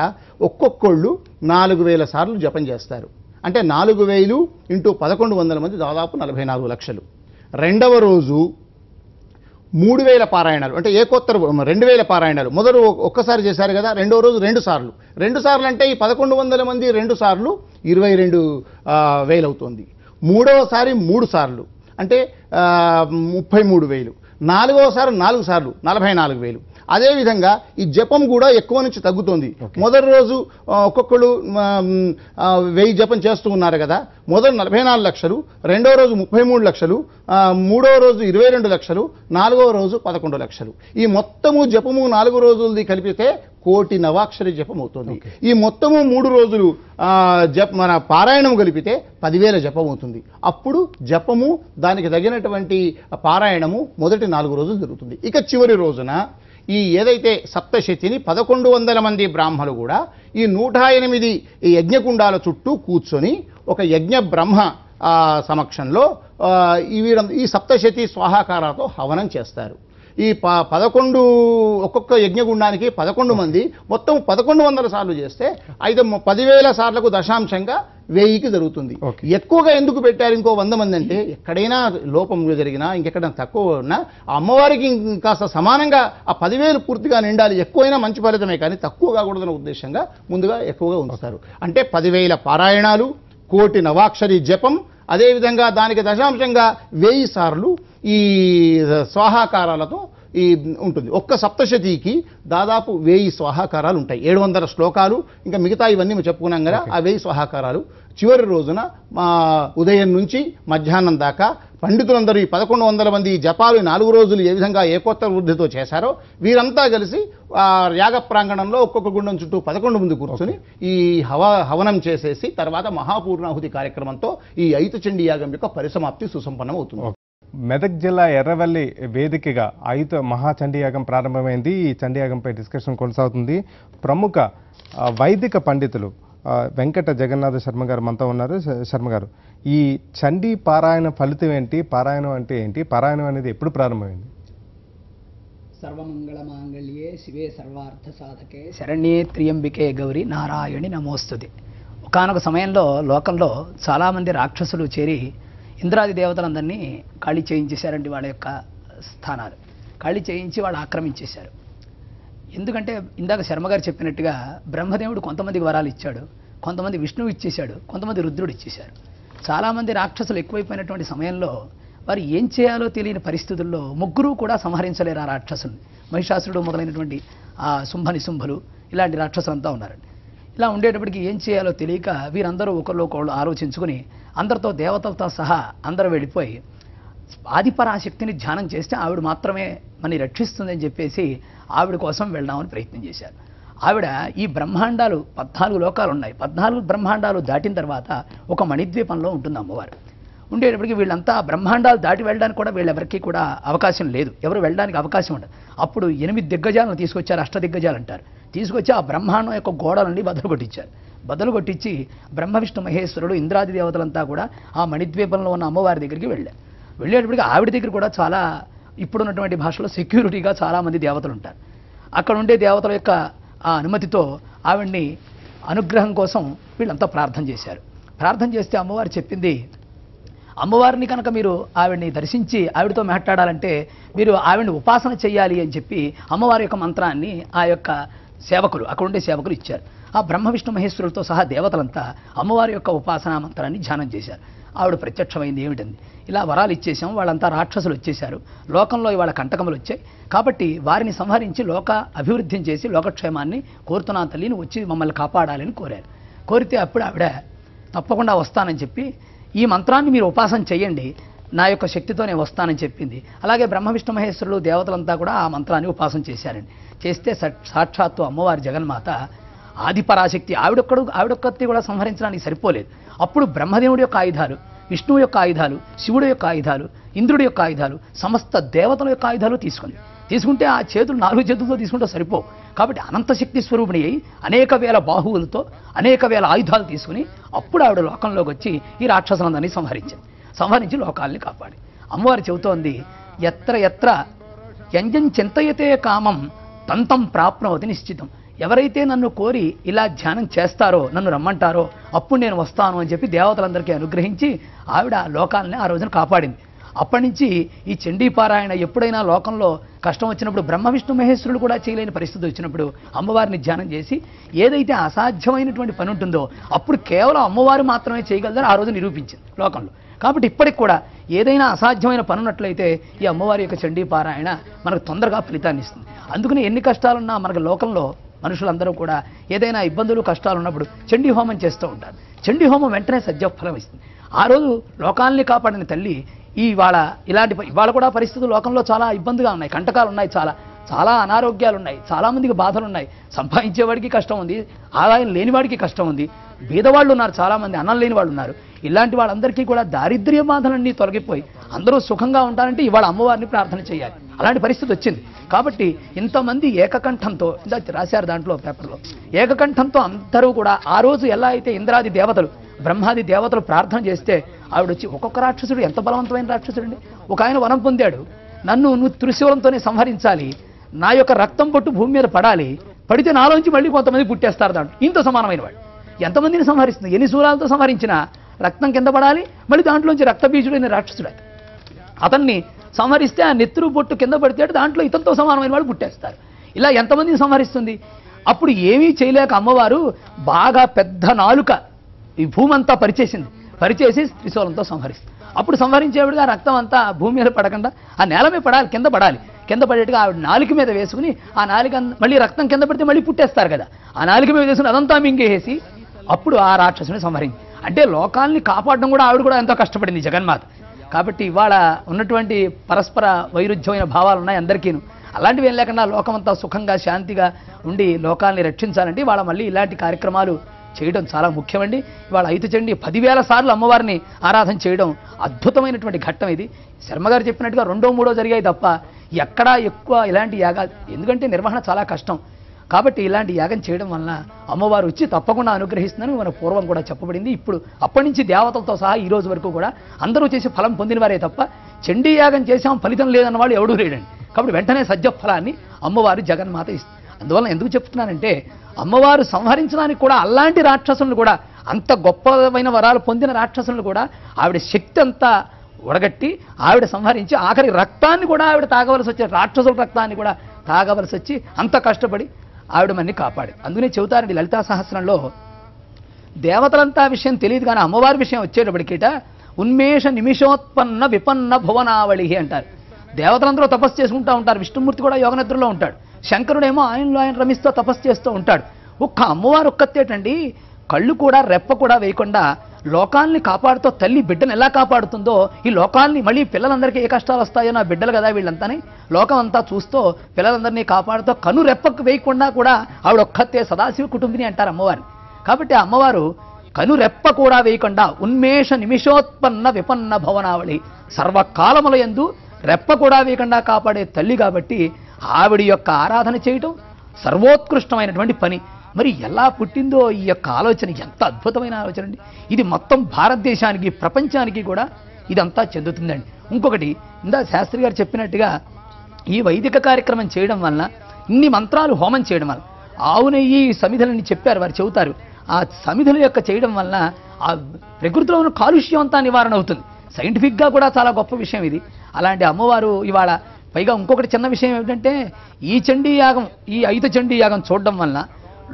S3: ఒక్కొక్కళ్ళు 4000 సార్లు జపం చేస్తారు. అంటే 4000 ఇంటూ 1100 మంది దాదాపు 44 లక్షలు. రెండవ రోజు 3000 పారాయణాలు, అంటే ఏకోత్తర 2000 పారాయణాలు. మొదలు ఒక్కసారి చేశారు కదా, రెండో రోజు 2 సార్లు. 2 సార్లు అంటే ఈ 1100 మంది 2 సార్లు 22,000 అవుతుంది. మూడవసారి 3 సార్లు అంటే 33,000. నాలుగవసారి 4 సార్లు 44,000. అదేవిధంగా ఈ జపం కూడా ఎక్కువ నుంచి తగ్గుతుంది. మొదటి రోజు ఒక్కొక్కళ్ళు 1000 జపం చేస్తూ ఉన్నారు కదా, మొదటి 44 లక్షలు, రెండో రోజు 33 లక్షలు, మూడో రోజు 22 లక్షలు, నాలుగో రోజు 11 లక్షలు. ఈ మొత్తము జపము 4 రోజులది కలిపితే 1,000,000 నవాక్షరి జపం అవుతుంది. ఈ మొత్తము 3 రోజులు మన పారాయణం కలిపితే 10,000 జపం అవుతుంది. అప్పుడు జపము దానికి తగినటువంటి పారాయణము మొదటి 4 రోజులు జరుగుతుంది. ఇక చివరి రోజున ఈ ఏదైతే సప్తశతిని 1100 మంది బ్రాహ్మలు కూడా ఈ 108 యజ్ఞకుండాల చుట్టూ కూర్చొని ఒక యజ్ఞ బ్రహ్మ సమక్షంలో ఈ సప్తశతి స్వాహాకారాలతో హవనం చేస్తారు. ఈ 11 ఒక్కొక్క యజ్ఞగుండానికి 11 మంది మొత్తం 1100 సార్లు చేస్తే అయితే 10,000 సార్లకు దశాంశంగా 1000కి జరుగుతుంది. ఎక్కువగా ఎందుకు పెట్టారు ఇంకో 100 మంది అంటే ఎక్కడైనా లోపం జరిగినా ఇంకెక్కడైనా తక్కువ ఉన్నా అమ్మవారికి కాస్త సమానంగా ఆ 10,000 పూర్తిగా నిండాలి. ఎక్కువైనా మంచి ఫలితమే కానీ తక్కువ కాకూడదన్న ఉద్దేశంగా ముందుగా ఎక్కువగా ఉంచుతారు. అంటే 10,000 పారాయణాలు, 1,000,000 నవాక్షరి జపం, అదేవిధంగా దానికి దశాంశంగా 1000 సార్లు ఈ స్వాహాకారాలతో ఈ ఉంటుంది. ఒక్క సప్తశతికి దాదాపు 1000 స్వాహాకారాలు ఉంటాయి. 700 శ్లోకాలు, ఇంకా మిగతా ఇవన్నీ మేము చెప్పుకున్నాం కదా, ఆ 1000 స్వాహాకారాలు. చివరి రోజున ఉదయం నుంచి మధ్యాహ్నం దాకా పండితులందరూ ఈ 1100 మంది జపాలు 4 రోజులు ఏ విధంగా ఏకోత్తర వృద్ధితో చేశారో వీరంతా కలిసి యాగ ప్రాంగణంలో ఒక్కొక్క గుండం చుట్టూ 11 మంది కూర్చొని ఈ హవనం చేసేసి తర్వాత మహాపూర్ణాహుతి కార్యక్రమంతో ఈ ఐత చండీ యాగం యొక్క పరిసమాప్తి సుసంపన్నం అవుతుంది.
S1: మెదక్ జిల్లా ఎర్రవల్లి వేదికగా ఐత మహాచండీయాగం ప్రారంభమైంది. ఈ చండీయాగంపై డిస్కషన్ కొనసాగుతుంది. ప్రముఖ వైదిక పండితులు వెంకట జగన్నాథ శర్మ గారు మనతో ఉన్నారు. శర్మ గారు, ఈ చండీ పారాయణ ఫలితం ఏంటి? పారాయణం అంటే ఏంటి? పారాయణం అనేది ఎప్పుడు ప్రారంభమైంది?
S4: సర్వమంగళ మాంగళ్యే శివే సర్వార్థ సాధకే శరణ్యే త్రియంబికే గౌరి నారాయణి నమోస్తుతే. ఒకానొక సమయంలో లోకంలో చాలామంది రాక్షసులు చేరి ఇంద్రాది దేవతలందరినీ ఖాళీ చేయించేశారండి. వాళ్ళ యొక్క స్థానాలు ఖాళీ చేయించి వాళ్ళు ఆక్రమించేశారు. ఎందుకంటే ఇందాక శర్మగారు చెప్పినట్టుగా బ్రహ్మదేవుడు కొంతమందికి వరాలు ఇచ్చాడు, కొంతమంది విష్ణువు ఇచ్చేశాడు, కొంతమంది రుద్రుడు ఇచ్చేశారు. చాలామంది రాక్షసులు ఎక్కువైపోయినటువంటి సమయంలో వారు ఏం చేయాలో తెలియని పరిస్థితుల్లో ముగ్గురు కూడా సంహరించలేరు ఆ రాక్షసుల్ని. మహిషాసురుడు మొదలైనటువంటి ఆ శుంభనిశుంభులు ఇలాంటి రాక్షసులంతా ఉన్నారండి. ఇలా ఉండేటప్పటికి ఏం చేయాలో తెలియక వీరందరూ ఒకళ్ళు ఆలోచించుకుని అందరితో దేవతలతో సహా అందరూ వెళ్ళిపోయి ఆదిపరాశక్తిని ధ్యానం చేస్తే ఆవిడ మాత్రమే మనని రక్షిస్తుందని చెప్పేసి ఆవిడ కోసం వెళ్దామని ప్రయత్నం చేశారు. ఆవిడ ఈ బ్రహ్మాండాలు 14 లోకాలు ఉన్నాయి. 14 బ్రహ్మాండాలు దాటిన తర్వాత ఒక మణిద్వీపంలో ఉంటుంది అమ్మవారు. ఉండేటప్పటికి వీళ్ళంతా బ్రహ్మాండాలు దాటి వెళ్ళడానికి కూడా వీళ్ళెవరికి కూడా అవకాశం లేదు, ఎవరు వెళ్ళడానికి అవకాశం ఉండదు. అప్పుడు 8 దిగ్గజాలను తీసుకొచ్చారు, అష్టదిగ్గజాలు అంటారు. తీసుకొచ్చి ఆ బ్రహ్మాండం యొక్క గోడలని బదులు కొట్టించారు. బదులు కొట్టించి బ్రహ్మ విష్ణు మహేశ్వరుడు ఇంద్రాది దేవతలంతా కూడా ఆ మణిద్వీపంలో ఉన్న అమ్మవారి దగ్గరికి వెళ్ళారు. వెళ్ళేటప్పటికి ఆవిడ దగ్గర కూడా చాలా ఇప్పుడున్నటువంటి భాషలో సెక్యూరిటీగా చాలామంది దేవతలు ఉంటారు. అక్కడ ఉండే దేవతల యొక్క ఆ అనుమతితో ఆవిడ్ని అనుగ్రహం కోసం వీళ్ళంతా ప్రార్థన చేశారు. ప్రార్థన చేస్తే అమ్మవారు చెప్పింది, అమ్మవారిని కనుక మీరు ఆవిడ్ని దర్శించి ఆవిడతో మాట్లాడాలంటే మీరు ఆవిడ్ని ఉపాసన చేయాలి అని చెప్పి అమ్మవారి యొక్క మంత్రాన్ని ఆ యొక్క సేవకులు, అక్కడ ఉండే సేవకులు ఇచ్చారు. ఆ బ్రహ్మ విష్ణు మహేశ్వరులతో సహా దేవతలంతా అమ్మవారి యొక్క ఉపాసనా మంత్రాన్ని ధ్యానం చేశారు. ఆవిడ ప్రత్యక్షమైంది ఏమిటంది, ఇలా వరాలు ఇచ్చేసాం, వాళ్ళంతా రాక్షసులు వచ్చేశారు, లోకంలో ఇవాళ కంటకములు వచ్చాయి, కాబట్టి వారిని సంహరించి లోక అభివృద్ధిని చేసి లోకక్షేమాన్ని కోరుతున్నాను తల్లి, నువ్వు వచ్చి మమ్మల్ని కాపాడాలని కోరారు. కోరితే అప్పుడు ఆవిడ తప్పకుండా వస్తానని చెప్పి, ఈ మంత్రాన్ని మీరు ఉపాసన చేయండి, నా యొక్క శక్తితో నేను వస్తానని చెప్పింది. అలాగే బ్రహ్మ విష్ణు మహేశ్వరులు దేవతలంతా కూడా ఆ మంత్రాన్ని ఉపాసన చేశారండి. చేస్తే సాక్షాత్తు అమ్మవారి జగన్మాత ఆదిపరాశక్తి ఆవిడొక్కటి కూడా సంహరించడానికి సరిపోలేదు. అప్పుడు బ్రహ్మదేవుడి యొక్క ఆయుధాలు, విష్ణువు యొక్క ఆయుధాలు, శివుడు యొక్క ఆయుధాలు, ఇంద్రుడి యొక్క ఆయుధాలు, సమస్త దేవతల యొక్క ఆయుధాలు తీసుకుంటే ఆ చేతులు 4 చేతులతో తీసుకుంటే సరిపోవు. కాబట్టి అనంతశక్తి స్వరూపిణి అయి అనేక వేల బాహువులతో అనేక వేల ఆయుధాలు తీసుకుని అప్పుడు ఆవిడ లోకంలోకి వచ్చి ఈ రాక్షసులందరినీ సంహరించి లోకాల్ని కాపాడి. అమ్మవారు చెబుతోంది, ఎత్ర ఎత్ర యంజం చింతయతే కామం తంతం ప్రాప్నవతి నిశ్చితం. ఎవరైతే నన్ను కోరి ఇలా ధ్యానం చేస్తారో, నన్ను రమ్మంటారో అప్పుడు నేను వస్తాను అని చెప్పి దేవతలందరికీ అనుగ్రహించి ఆవిడ లోకాలని ఆ రోజున కాపాడింది. అప్పటి నుంచి ఈ చండీపారాయణ ఎప్పుడైనా లోకంలో కష్టం వచ్చినప్పుడు, బ్రహ్మ విష్ణు మహేశ్వరులు కూడా చేయలేని పరిస్థితి వచ్చినప్పుడు అమ్మవారిని ధ్యానం చేసి ఏదైతే అసాధ్యమైనటువంటి పని ఉంటుందో అప్పుడు కేవలం అమ్మవారు మాత్రమే చేయగలదని ఆ రోజు నిరూపించింది లోకంలో. కాబట్టి ఇప్పటికి కూడా ఏదైనా అసాధ్యమైన పని ఉన్నట్లయితే ఈ అమ్మవారి యొక్క చండీపారాయణ మనకు తొందరగా ఫలితాన్ని ఇస్తుంది. అందుకని ఎన్ని కష్టాలున్నా మనకు లోకంలో మనుషులందరూ కూడా ఏదైనా ఇబ్బందులు కష్టాలు ఉన్నప్పుడు చండీ హోమం చేస్తూ ఉంటారు. చండీ హోమం వెంటనే సత్యఫలం ఇస్తుంది. ఆ రోజు లోకాల్ని కాపాడిన తల్లి ఇవాళ కూడా పరిస్థితులు లోకంలో చాలా ఇబ్బందిగా ఉన్నాయి, కంటకాలు ఉన్నాయి, చాలా అనారోగ్యాలు ఉన్నాయి, చాలామందికి బాధలు ఉన్నాయి. సంపాదించేవాడికి కష్టం ఉంది, ఆదాయం లేనివాడికి కష్టం ఉంది, బీదవాళ్ళు ఉన్నారు, చాలామంది అన్నం లేని వాళ్ళు ఉన్నారు. ఇలాంటి వాళ్ళందరికీ కూడా దారిద్ర్య బాధలన్నీ తొలగిపోయి అందరూ సుఖంగా ఉంటారంటే ఇవాళ అమ్మవారిని ప్రార్థన చేయాలి. అలాంటి పరిస్థితి వచ్చింది. కాబట్టి ఇంతమంది ఏకకంఠంతో, ఇందా రాశారు దాంట్లో పేపర్లో, ఏకకంఠంతో అందరూ కూడా ఆ రోజు ఎలా అయితే ఇంద్రాది దేవతలు బ్రహ్మాది దేవతలు ప్రార్థన చేస్తే ఆవిడొచ్చి, ఒక్కొక్క రాక్షసుడు ఎంత బలవంతమైన రాక్షసుడండి. ఒక ఆయన వరం పొందాడు, నువ్వు త్రిశూలంతోనే సంహరించాలి, నా యొక్క రక్తం పొట్టు భూమి మీద పడాలి, పడితే నాలోంచి మళ్ళీ కొంతమంది పుట్టేస్తారు దాంట్లో. ఇంత సమానమైన వాడు ఎంతమందిని సంహరిస్తుంది, ఎన్ని శూలాలతో సంహరించినా రక్తం కింద పడాలి, మళ్ళీ దాంట్లోంచి రక్తబీజుడైన రాక్షసుడు అతన్ని సంహరిస్తే ఆ నెత్తురు పొట్టు కింద పడితే దాంట్లో ఇతనితో సమానమైన వాళ్ళు పుట్టేస్తారు. ఇలా ఎంతమందిని సంహరిస్తుంది. అప్పుడు ఏమీ చేయలేక అమ్మవారు బాగా పెద్ద నాలుక ఈ భూమంతా పరిచేసి త్రిశూలంతో సంహరిస్తుంది. అప్పుడు సంహరించేవాడుగా రక్తం అంతా భూమి మీద పడకుండా ఆ నేల మీద పడాలి, కింద పడాలి. కింద పడేట్టుగా ఆవిడ నాలుక మీద వేసుకుని ఆ నాలుక మళ్ళీ రక్తం కింద పడితే మళ్ళీ పుట్టేస్తారు కదా, ఆ నాలుక మీద వేసుకుని అదంతా మింగేసి అప్పుడు ఆ రాక్షసుని సంహరించి. అంటే లోకాల్ని కాపాడడం కూడా ఆవిడ కూడా ఎంతో కష్టపడింది జగన్మాత. కాబట్టి ఇవాళ ఉన్నటువంటి పరస్పర వైరుధ్యమైన భావాలు ఉన్నాయి అందరికీను. అలాంటివి ఏం లేకుండా లోకమంతా సుఖంగా శాంతిగా ఉండి లోకాల్ని రక్షించాలంటే ఇవాళ మళ్ళీ ఇలాంటి కార్యక్రమాలు చేయడం చాలా ముఖ్యమండి. ఇవాళ ఐతుచండి 10,000 సార్లు అమ్మవారిని ఆరాధన చేయడం అద్భుతమైనటువంటి ఘట్టం ఇది. శర్మగారు చెప్పినట్టుగా 2, 3 జరిగాయి తప్ప ఎక్కడా ఎక్కువ ఇలాంటి యాగాలు, ఎందుకంటే నిర్వహణ చాలా కష్టం. కాబట్టి ఇలాంటి యాగం చేయడం వలన అమ్మవారు వచ్చి తప్పకుండా అనుగ్రహిస్తుందని మన పూర్వం కూడా చెప్పబడింది. ఇప్పుడు అప్పటి నుంచి దేవతలతో సహా ఈ రోజు వరకు కూడా అందరూ చేసి ఫలం పొందిన వారే తప్ప చండీ యాగం చేసాం ఫలితం లేదన్న వాళ్ళు ఎవడూ లేడండి. కాబట్టి వెంటనే సజ్జ ఫలాన్ని అమ్మవారు జగన్మాత ఇస్తుంది. అందువల్ల ఎందుకు చెప్తున్నానంటే అమ్మవారు సంహరించడానికి కూడా అలాంటి రాక్షసులను కూడా, అంత గొప్పమైన వరాలు పొందిన రాక్షసులను కూడా ఆవిడ శక్తి అంతా ఒడగట్టి ఆవిడ సంహరించి ఆఖరి రక్తాన్ని కూడా ఆవిడ తాగవలసి వచ్చే, రాక్షసుల రక్తాన్ని కూడా తాగవలసి వచ్చి అంత కష్టపడి ఆవిడ మన్ని కాపాడి. అందుకనే చెబుతారండి లలితా సహస్రంలో దేవతలంతా విషయం తెలియదు కానీ అమ్మవారి విషయం వచ్చేటప్పటికిట ఉన్మేష నిమిషోత్పన్న విపన్న భువనావళి అంటారు. దేవతలందరూ తపస్సు చేసుకుంటూ ఉంటారు, విష్ణుమూర్తి కూడా యోగనిద్రలో ఉంటాడు, శంకరుడేమో ఆయనలో ఆయన రమిస్తూ తపస్సు చేస్తూ ఉంటాడు. ఒక్క అమ్మవారు ఒక్కతేటండి కళ్ళు కూడా రెప్ప కూడా వేయకుండా లోకాల్ని కాపాడుతూ తల్లి బిడ్డను ఎలా కాపాడుతుందో ఈ లోకాల్ని మళ్ళీ పిల్లలందరికీ ఏ కష్టాలు వస్తాయో నా బిడ్డలు కదా వీళ్ళంతానే లోకం అంతా చూస్తూ పిల్లలందరినీ కాపాడుతూ కను రెప్పకు వేయకుండా కూడా ఆవిడ ఒక్కతే సదాశివ కుటుంబిని అంటారు అమ్మవారిని. కాబట్టి ఆ అమ్మవారు కను రెప్ప కూడా వేయకుండా ఉన్మేష నిమిషోత్పన్న విపన్న భవనావళి సర్వకాలముల యందు రెప్ప కూడా వేయకుండా కాపాడే తల్లి. కాబట్టి ఆవిడ యొక్క ఆరాధన చేయటం సర్వోత్కృష్టమైనటువంటి పని. మరి ఎలా పుట్టిందో ఈ యొక్క ఆలోచన, ఎంత అద్భుతమైన ఆలోచన అండి ఇది. మొత్తం భారతదేశానికి ప్రపంచానికి కూడా ఇదంతా చెందుతుందండి. ఇంకొకటి ఇందా శాస్త్రి గారు చెప్పినట్టుగా ఈ వైదిక కార్యక్రమం చేయడం వలన, ఇన్ని మంత్రాలు హోమం చేయడం వల్ల ఆవునెయ్యి సమిధులని చెప్పారు, వారు చెబుతారు. ఆ సమిధుల యొక్క చేయడం వలన ఆ ప్రకృతిలో ఉన్న కాలుష్యం అంతా నివారణ అవుతుంది. సైంటిఫిక్గా కూడా చాలా గొప్ప విషయం ఇది. అలాంటి అమ్మవారు ఇవాళ పైగా ఇంకొకటి చిన్న విషయం ఏమిటంటే ఈ చండీ యాగం, ఈ 5 చండీ యాగం చూడడం వలన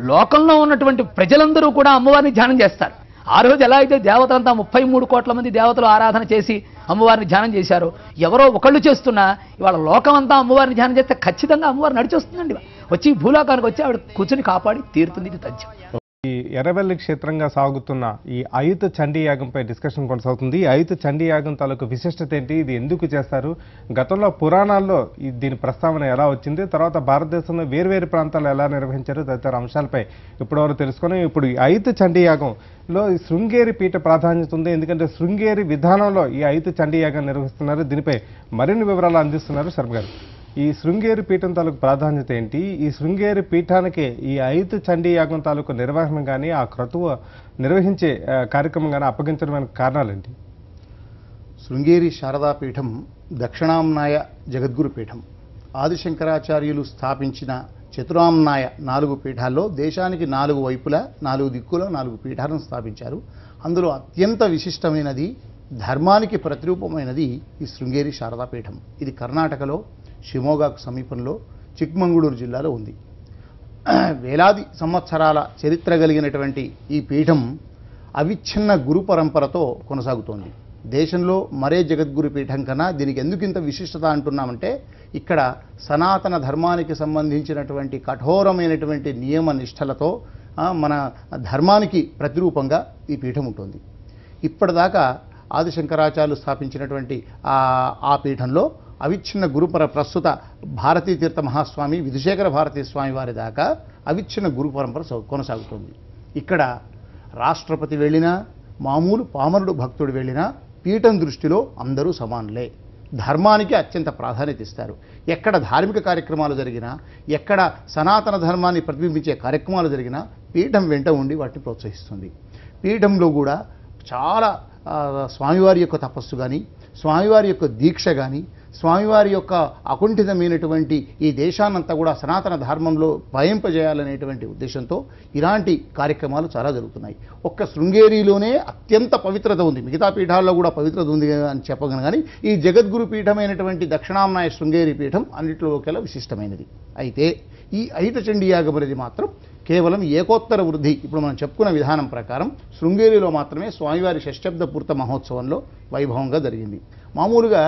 S4: లోకంలో ఉన్నటువంటి ప్రజలందరూ కూడా అమ్మవారిని ధ్యానం చేస్తారు. ఆ రోజు ఎలా అయితే దేవతలంతా 33 కోట్ల మంది దేవతలు ఆరాధన చేసి అమ్మవారిని ధ్యానం చేశారో, ఎవరో ఒకళ్ళు చేస్తున్నా ఇవాళ లోకం అంతా అమ్మవారిని ధ్యానం చేస్తే ఖచ్చితంగా అమ్మవారు నడిచొస్తుందండి. వచ్చి భూలోకానికి వచ్చి ఆవిడ కూర్చుని కాపాడి తీరుతుంది. ఇది తథ్యం.
S1: ఈ ఎర్రవెల్లి క్షేత్రంగా సాగుతున్న ఈ అయుత చండీ యాగంపై డిస్కషన్ కొనసాగుతుంది. ఈ అయుత చండీ యాగం తాలూకు విశిష్టత ఏంటి, ఇది ఎందుకు చేస్తారు, గతంలో పురాణాల్లో దీని ప్రస్తావన ఎలా వచ్చింది, తర్వాత భారతదేశంలో వేర్వేరు ప్రాంతాలు ఎలా నిర్వహించారు తదితర అంశాలపై ఇప్పటివరకు తెలుసుకొని ఇప్పుడు ఈ అయుత చండీ యాగంలో ఈ శృంగేరి పీఠ ప్రాధాన్యత ఉంది. ఎందుకంటే శృంగేరి విధానంలో ఈ అయుత చండీ యాగం నిర్వహిస్తున్నారు. దీనిపై మరిన్ని వివరాలు అందిస్తున్నారు శర్మ గారు. ఈ శృంగేరి పీఠం తాలూకు ప్రాధాన్యత ఏంటి, ఈ శృంగేరి పీఠానికి ఈ అయుత చండీ యాగం తాలూకు నిర్వహణ కానీ ఆ క్రతువు నిర్వహించే కార్యక్రమం కానీ అప్పగించడానికి కారణాలేంటి?
S3: శృంగేరి శారదాపీఠం దక్షిణాంనాయ జగద్గురు పీఠం. ఆదిశంకరాచార్యులు స్థాపించిన చతురాంనాయ 4 పీఠాల్లో దేశానికి 4 వైపులా 4 దిక్కులో 4 పీఠాలను స్థాపించారు. అందులో అత్యంత విశిష్టమైనది, ధర్మానికి ప్రతిరూపమైనది ఈ శృంగేరి శారదాపీఠం. ఇది కర్ణాటకలో షిమోగాకు సమీపంలో చిక్మంగళూరు జిల్లాలో ఉంది. వేలాది సంవత్సరాల చరిత్ర కలిగినటువంటి ఈ పీఠం అవిచ్ఛిన్న గురు పరంపరతో కొనసాగుతోంది. దేశంలో మరే జగద్గురు పీఠం కన్నా దీనికి ఎందుకు ఇంత విశిష్టత అంటున్నామంటే ఇక్కడ సనాతన ధర్మానికి సంబంధించినటువంటి కఠోరమైనటువంటి నియమ నిష్టలతో మన ధర్మానికి ప్రతిరూపంగా ఈ పీఠం ఉంటుంది. ఇప్పటిదాకా ఆదిశంకరాచార్యులు స్థాపించినటువంటి ఆ పీఠంలో అవిచ్ఛిన్న గురుపర ప్రస్తుత భారతీ తీర్థ మహాస్వామి విధుశేఖర భారతీ స్వామి వారి దాకా అవిచ్ఛిన్న గురు పరంపర కొనసాగుతుంది. ఇక్కడ రాష్ట్రపతి వెళ్ళినా, మామూలు పామరుడు భక్తుడు వెళ్ళినా పీఠం దృష్టిలో అందరూ సమానులే. ధర్మానికి అత్యంత ప్రాధాన్యత ఇస్తారు. ఎక్కడ ధార్మిక కార్యక్రమాలు జరిగినా, ఎక్కడ సనాతన ధర్మాన్ని ప్రతిబింబించే కార్యక్రమాలు జరిగినా పీఠం వెంట ఉండి వాటిని ప్రోత్సహిస్తుంది. పీఠంలో కూడా చాలా స్వామివారి యొక్క తపస్సు కానీ, స్వామివారి యొక్క దీక్ష కానీ, స్వామివారి యొక్క అకుంఠితమైనటువంటి ఈ దేశాన్నంతా కూడా సనాతన ధర్మంలో భయింపజేయాలనేటువంటి ఉద్దేశంతో ఇలాంటి కార్యక్రమాలు చాలా జరుగుతున్నాయి. ఒక్క శృంగేరిలోనే అత్యంత పవిత్రత ఉంది, మిగతా పీఠాల్లో కూడా పవిత్రత ఉంది అని చెప్పగలను. కానీ ఈ జగద్గురు పీఠమైనటువంటి దక్షిణాంనాయ శృంగేరి పీఠం అన్నింటిలోకెల్లా విశిష్టమైనది. అయితే ఈ అయుత చండీ యాగం అనేది మాత్రం కేవలం ఏకోత్తర వృద్ధి. ఇప్పుడు మనం చెప్పుకున్న విధానం ప్రకారం శృంగేరిలో మాత్రమే స్వామివారి షష్ఠబ్ద పూర్త మహోత్సవంలో వైభవంగా జరిగింది. మామూలుగా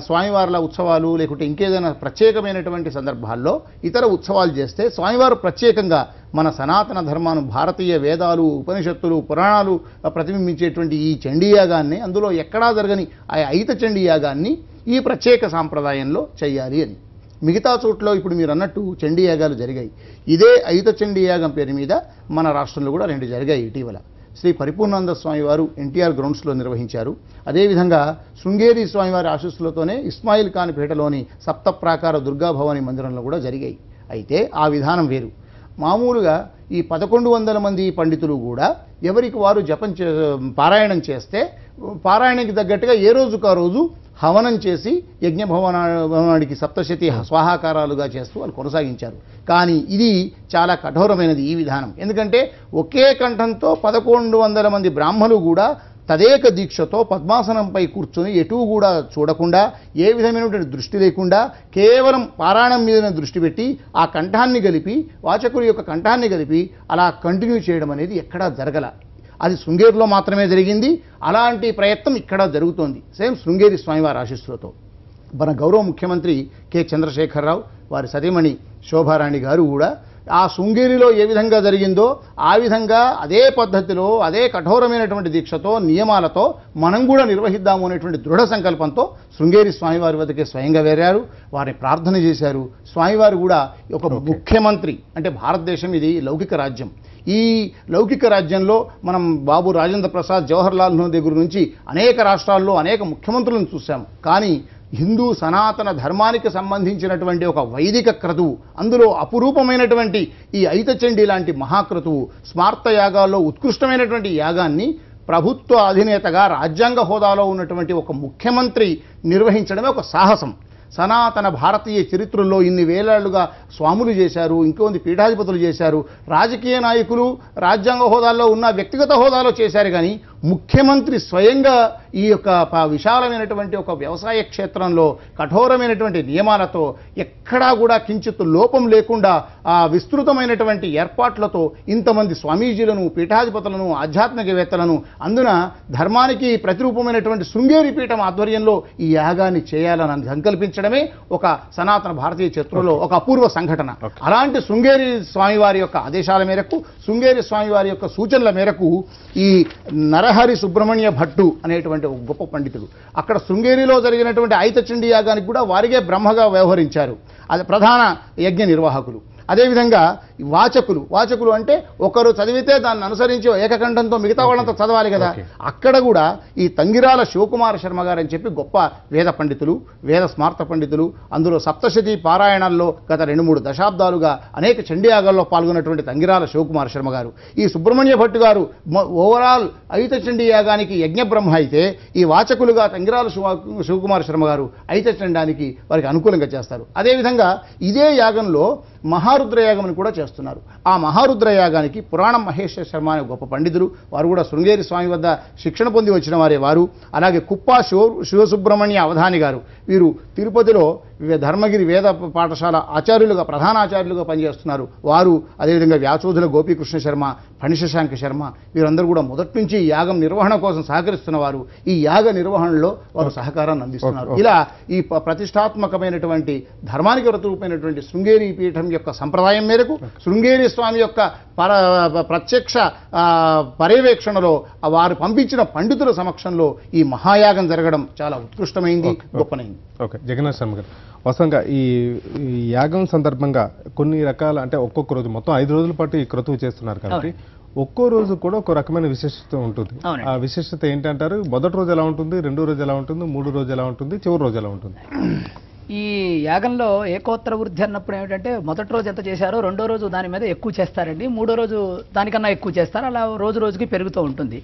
S3: స్వామివార్ల ఉత్సవాలు లేకుంటే ఇంకేదైనా ప్రత్యేకమైనటువంటి సందర్భాల్లో ఇతర ఉత్సవాలు చేస్తే స్వామివారు ప్రత్యేకంగా మన సనాతన ధర్మాను భారతీయ వేదాలు ఉపనిషత్తులు పురాణాలు ప్రతిబింబించేటువంటి ఈ చండీ యాగాన్ని అందులో ఎక్కడా జరగని ఆ అయిత చండీ యాగాన్ని ఈ ప్రత్యేక సాంప్రదాయంలో చేయాలి అని. మిగతా చోట్ల ఇప్పుడు మీరు అన్నట్టు చండీ యాగాలు జరిగాయి. ఇదే అయిత చండీ యాగం పేరు మీద మన రాష్ట్రంలో కూడా 2 జరిగాయి ఇటీవల. శ్రీ పరిపూర్ణానంద స్వామివారు ఎన్టీఆర్ గ్రౌండ్స్లో నిర్వహించారు. అదేవిధంగా శృంగేరి స్వామివారి ఆశీస్సులతోనే ఇస్మాయిల్ ఖాన్ పేటలోని సప్తప్రాకార దుర్గాభవాని మందిరంలో కూడా జరిగాయి. అయితే ఆ విధానం వేరు. మామూలుగా ఈ 1100 మంది పండితులు కూడా ఎవరికి వారు పారాయణం చేస్తే పారాయణకి తగ్గట్టుగా ఏ రోజుకు ఆ రోజు హవనం చేసి భవనానికి సప్తశతి స్వాహాకారాలుగా చేస్తూ వాళ్ళు కొనసాగించారు. కానీ ఇది చాలా కఠోరమైనది ఈ విధానం. ఎందుకంటే ఒకే కంఠంతో 1100 మంది బ్రాహ్మలు కూడా తదేక దీక్షతో పద్మాసనంపై కూర్చొని ఎటూ కూడా చూడకుండా ఏ విధమైనటువంటి దృష్టి లేకుండా కేవలం పారాయణం మీద దృష్టి పెట్టి ఆ కంఠాన్ని కలిపి వాచకుడి యొక్క కంఠాన్ని కలిపి అలా కంటిన్యూ చేయడం అనేది ఎక్కడా జరగల. అది శృంగేరిలో మాత్రమే జరిగింది. అలాంటి ప్రయత్నం ఇక్కడ జరుగుతోంది సేమ్ శృంగేరి స్వామివారి ఆశీస్సులతో. మన గౌరవ ముఖ్యమంత్రి కె చంద్రశేఖరరావు వారి సతీమణి శోభారాణి గారు కూడా ఆ శృంగేరిలో ఏ విధంగా జరిగిందో ఆ విధంగా అదే పద్ధతిలో అదే కఠోరమైనటువంటి దీక్షతో నియమాలతో మనం కూడా నిర్వహిద్దాము అనేటువంటి దృఢ సంకల్పంతో శృంగేరి స్వామివారి వద్దకే స్వయంగా వేరారు. వారిని ప్రార్థన చేశారు. స్వామివారు కూడా ఒక ముఖ్యమంత్రి అంటే భారతదేశం ఇది లౌకిక రాజ్యం. ఈ లౌకిక రాజ్యంలో మనం బాబు రాజేంద్ర ప్రసాద్ జవహర్లాల్ నెహ్రూ దగ్గర నుంచి అనేక రాష్ట్రాల్లో అనేక ముఖ్యమంత్రులను చూశాం. కానీ హిందూ సనాతన ధర్మానికి సంబంధించినటువంటి ఒక వైదిక క్రతువు, అందులో అపురూపమైనటువంటి ఈ అయితచండి లాంటి మహాక్రతువు స్మార్త యాగాల్లో ఉత్కృష్టమైనటువంటి యాగాన్ని ప్రభుత్వ అధినేతగా రాజ్యాంగ హోదాలో ఉన్నటువంటి ఒక ముఖ్యమంత్రి నిర్వహించడమే ఒక సాహసం. సనాతన భారతీయ చరిత్రలో ఇన్ని వేలాళ్లుగా స్వాములు చేశారు, ఇంకొంది పీఠాధిపతులు చేశారు, రాజకీయ నాయకులు రాజ్యాంగ హోదాల్లో ఉన్న వ్యక్తిగత హోదాలో చేశారు. కానీ ముఖ్యమంత్రి స్వయంగా ఈ యొక్క విశాలమైనటువంటి ఒక వ్యవసాయ క్షేత్రంలో కఠోరమైనటువంటి నియమాలతో ఎక్కడా కూడా కించిత్ లోపం లేకుండా ఆ విస్తృతమైనటువంటి ఏర్పాట్లతో ఇంతమంది స్వామీజీలను పీఠాధిపతులను ఆధ్యాత్మికవేత్తలను అందున ధర్మానికి ప్రతిరూపమైనటువంటి శృంగేరి పీఠం ఆధ్వర్యంలో ఈ యాగాన్ని చేయాలని సంకల్పించడమే ఒక సనాతన భారతీయ చరిత్రలో ఒక అపూర్వ సంఘటన. అలాంటి శృంగేరి స్వామివారి యొక్క ఆదేశాల మేరకు శృంగేరి స్వామివారి యొక్క సూచనల మేరకు ఈ నరహరి సుబ్రహ్మణ్య భట్టు అనేటువంటి ఒక గొప్ప పండితుడు అక్కడ శృంగేరిలో జరిగినటువంటి అయితచండి యాగానికి కూడా వారిగే బ్రహ్మగా వ్యవహరించారు. అది ప్రధాన యజ్ఞ నిర్వాహకులు. అదేవిధంగా వాచకులు అంటే ఒకరు చదివితే దాన్ని అనుసరించి ఏకకంఠంతో మిగతా వాళ్ళంతా చదవాలి కదా. అక్కడ కూడా ఈ తంగిరాల శివకుమార శర్మ గారు అని చెప్పి గొప్ప వేద పండితులు, వేద స్మార్త పండితులు, అందులో సప్తశతి పారాయణాల్లో గత 2-3 దశాబ్దాలుగా అనేక చండీయాగాల్లో పాల్గొన్నటువంటి తంగిరాల శివకుమార శర్మ గారు. ఈ సుబ్రహ్మణ్య భట్ గారు ఓవరాల్ అయిత చండీ యాగానికి యజ్ఞ బ్రహ్మ అయితే ఈ వాచకులుగా తంగిరాల శివకుమార శర్మ గారు అయిత చండానికి వారికి అనుకూలంగా చేస్తారు. అదేవిధంగా ఇదే యాగంలో మహారుద్రయాగం కూడా చేస్తున్నారు. ఆ మహారుద్రయాగానికి పురాణం మహేశ్వర శర్మ అనే గొప్ప పండితులు, వారు కూడా శృంగేరి స్వామి వద్ద శిక్షణ పొంది వచ్చిన వారే వారు. అలాగే కుప్పా శివసుబ్రహ్మణ్య అవధాని గారు, వీరు తిరుపతిలో ధర్మగిరి వేద పాఠశాల ఆచార్యులుగా ప్రధాన ఆచార్యులుగా పనిచేస్తున్నారు వారు. అదేవిధంగా వ్యాచోధుల గోపీకృష్ణ శర్మ, ఫణిశశాంక శర్మ వీరందరూ కూడా మొదటి నుంచి యాగం నిర్వహణ కోసం సహకరిస్తున్న వారు. ఈ యాగ నిర్వహణలో వారు సహకారాన్ని అందిస్తున్నారు. ఇలా ఈ ప్రతిష్టాత్మకమైనటువంటి ధర్మానికి ప్రతిరూపమైనటువంటి శృంగేరి పీఠం యొక్క సంప్రదాయం మేరకు శృంగేరి స్వామి యొక్క ప్రత్యక్ష పర్యవేక్షణలో వారు పంపించిన పండితుల సమక్షంలో ఈ మహాయాగం జరగడం చాలా ఉత్కృష్టమైంది, గొప్పనైంది.
S1: ఓకే, జగన్నాథ్ శర్మ గారు, వాస్తవంగా ఈ యాగం సందర్భంగా కొన్ని రకాల అంటే ఒక్కొక్క రోజు మొత్తం 5 రోజుల పాటు ఈ క్రతువు చేస్తున్నారు కాబట్టి ఒక్కో రోజు కూడా ఒక రకమైన విశిష్టత ఉంటుంది. ఆ విశిష్టత ఏంటంటారు? మొదటి రోజు ఎలా ఉంటుంది, రెండో రోజు ఎలా ఉంటుంది, మూడో రోజు ఎలా ఉంటుంది, చివరి రోజు ఎలా ఉంటుంది?
S4: ఈ యాగంలో ఏకోత్తర వృద్ధి అన్నప్పుడు ఏమిటంటే మొదటి రోజు ఎంత చేశారో రెండో రోజు దాని మీద ఎక్కువ చేస్తారండి, మూడో రోజు దానికన్నా ఎక్కువ చేస్తారు. అలా రోజు రోజుకి పెరుగుతూ ఉంటుంది.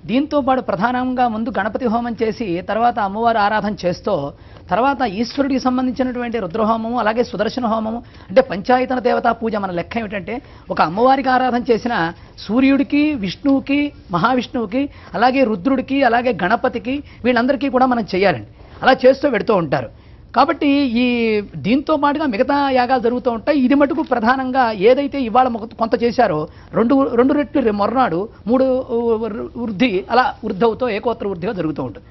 S4: దీంతో పాటు ప్రధానంగా ముందు గణపతి హోమం చేసి తర్వాత అమ్మవారి ఆరాధన చేస్తూ తర్వాత ఈశ్వరుడికి సంబంధించినటువంటి రుద్రహోమము అలాగే సుదర్శన హోమము అంటే పంచాయతన దేవతా పూజ. మన లెక్క ఏమిటంటే ఒక అమ్మవారికి ఆరాధన చేసిన సూర్యుడికి, విష్ణువుకి, మహావిష్ణువుకి, అలాగే రుద్రుడికి, అలాగే గణపతికి వీళ్ళందరికీ కూడా మనం చేయాలండి. అలా చేస్తూ పెడుతూ ఉంటారు. కాబట్టి ఈ దీంతో పాటుగా మిగతా యాగాలు జరుగుతూ ఉంటాయి. ఇది మటుకు ప్రధానంగా ఏదైతే ఇవాళ కొంత చేశారో రెండు రెట్లు మర్నాడు 3 వృద్ధి అలా వృద్ధి అవుతూ ఏకోత్తర వృద్ధిగా జరుగుతూ ఉంటుంది.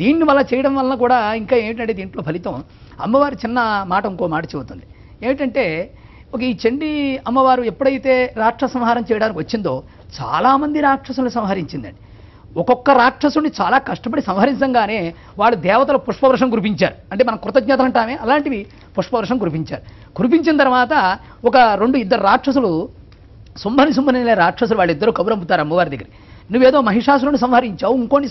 S4: దీన్ని వల్ల చేయడం వల్ల కూడా ఇంకా ఏంటంటే దీంట్లో ఫలితం అమ్మవారి చిన్న మాట ఇంకో మాట చెబుతుంది. ఏమిటంటే ఈ చండీ అమ్మవారు ఎప్పుడైతే రాక్షస సంహారం చేయడానికి వచ్చిందో చాలామంది రాక్షసులను సంహరించిందండి. ఒక్కొక్క రాక్షసుని చాలా కష్టపడి సంహరించగానే వాళ్ళు దేవతలు పుష్పవర్షం కురిపించారు. అంటే మనం కృతజ్ఞతలు అంటామే, అలాంటివి పుష్పవర్షం కురిపించారు. కురిపించిన తర్వాత ఒక 2-2 రాక్షసులు శుంభని రాక్షసులు వాళ్ళిద్దరూ కబురంపుతారు అమ్మవారి దగ్గర. నువ్వేదో మహిషాసురుని సంహరించావు, ఇంకోని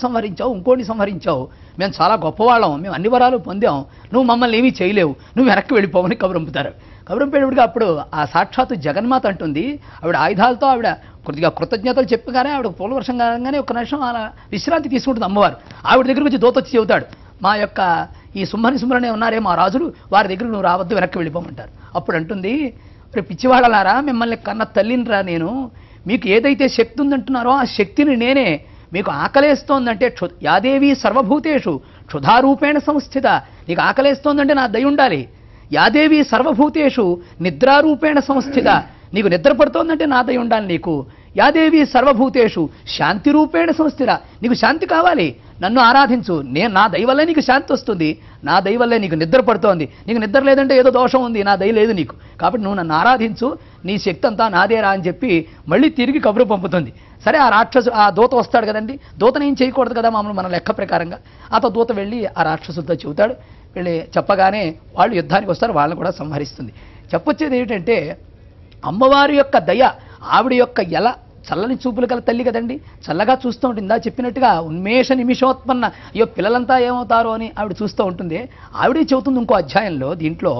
S4: సంహరించావు, మేము చాలా గొప్పవాళ్ళం, మేము అన్ని వరాలు పొందాం, నువ్వు మమ్మల్ని ఏమీ చేయలేవు, నువ్వు వెనక్కి వెళ్ళిపోవని కబురంపుతారు. కబురంపేటప్పటికి అప్పుడు ఆ సాక్షాత్తు జగన్మాత అంటుంది, ఆవిడ ఆయుధాలతో ఆవిడ కొద్దిగా కృతజ్ఞతలు చెప్పగానే ఆవిడ పూలవర్షం కాగానే ఒక నిమిషం అలా విశ్రాంతి తీసుకుంటుంది అమ్మవారు. ఆవిడ దగ్గరికి వచ్చి దూత వచ్చి చెబుతాడు, మా యొక్క ఈ శుంభనే ఉన్నారే మా రాజులు, వారి దగ్గర నువ్వు రావద్దు, వెనక్కి వెళ్ళిపోమంటారు. అప్పుడు అంటుంది, పిచ్చివాళ్ళలారా, మిమ్మల్ని కన్న తల్లినిరా నేను, మీకు ఏదైతే శక్తి ఉందంటున్నారో ఆ శక్తిని నేనే, మీకు ఆకలేస్తోందంటే యాదేవి సర్వభూతేషు క్షుధారూపేణ సంస్థిత, నీకు ఆకలేస్తోందంటే నా దయ ఉండాలి. యాదేవి సర్వభూతేషు నిద్రారూపేణ సంస్థిత, నీకు నిద్ర పడుతోందంటే నా దయ ఉండాలి నీకు. యాదేవి సర్వభూతేషు శాంతి రూపేణ సంస్థిత, నీకు శాంతి కావాలి, నన్ను ఆరాధించు, నా దయ వల్లే నీకు శాంతి వస్తుంది, నా దయ వల్లే నీకు నిద్ర పడుతోంది, నీకు నిద్ర లేదంటే ఏదో దోషం ఉంది, నా దయ లేదు నీకు, కాబట్టి నువ్వు నన్ను ఆరాధించు, నీ శక్తి అంతా నాదేరా అని చెప్పి మళ్ళీ తిరిగి కబురు పంపుతుంది. సరే ఆ దూత వస్తాడు కదండి, దూతను ఏం చేయకూడదు కదా మామూలు మన లెక్క ప్రకారంగా. దూత వెళ్ళి ఆ రాక్షసులతో చెబుతాడు. వెళ్ళి చెప్పగానే వాళ్ళు యుద్ధానికి వస్తారు, వాళ్ళని కూడా సంహరిస్తుంది. చెప్పొచ్చేది ఏమిటంటే అమ్మవారి యొక్క దయ, ఆవిడ యొక్క చల్లని చూపులు గల తల్లి కదండి, చల్లగా చూస్తూ ఉంటుంది. ఇందా చెప్పినట్టుగా ఉన్మేష నిమిషోత్పన్న, అయ్యో పిల్లలంతా ఏమవుతారో అని ఆవిడ చూస్తూ ఉంటుంది. ఆవిడే చెబుతుంది ఇంకో అధ్యాయంలో, దీంట్లో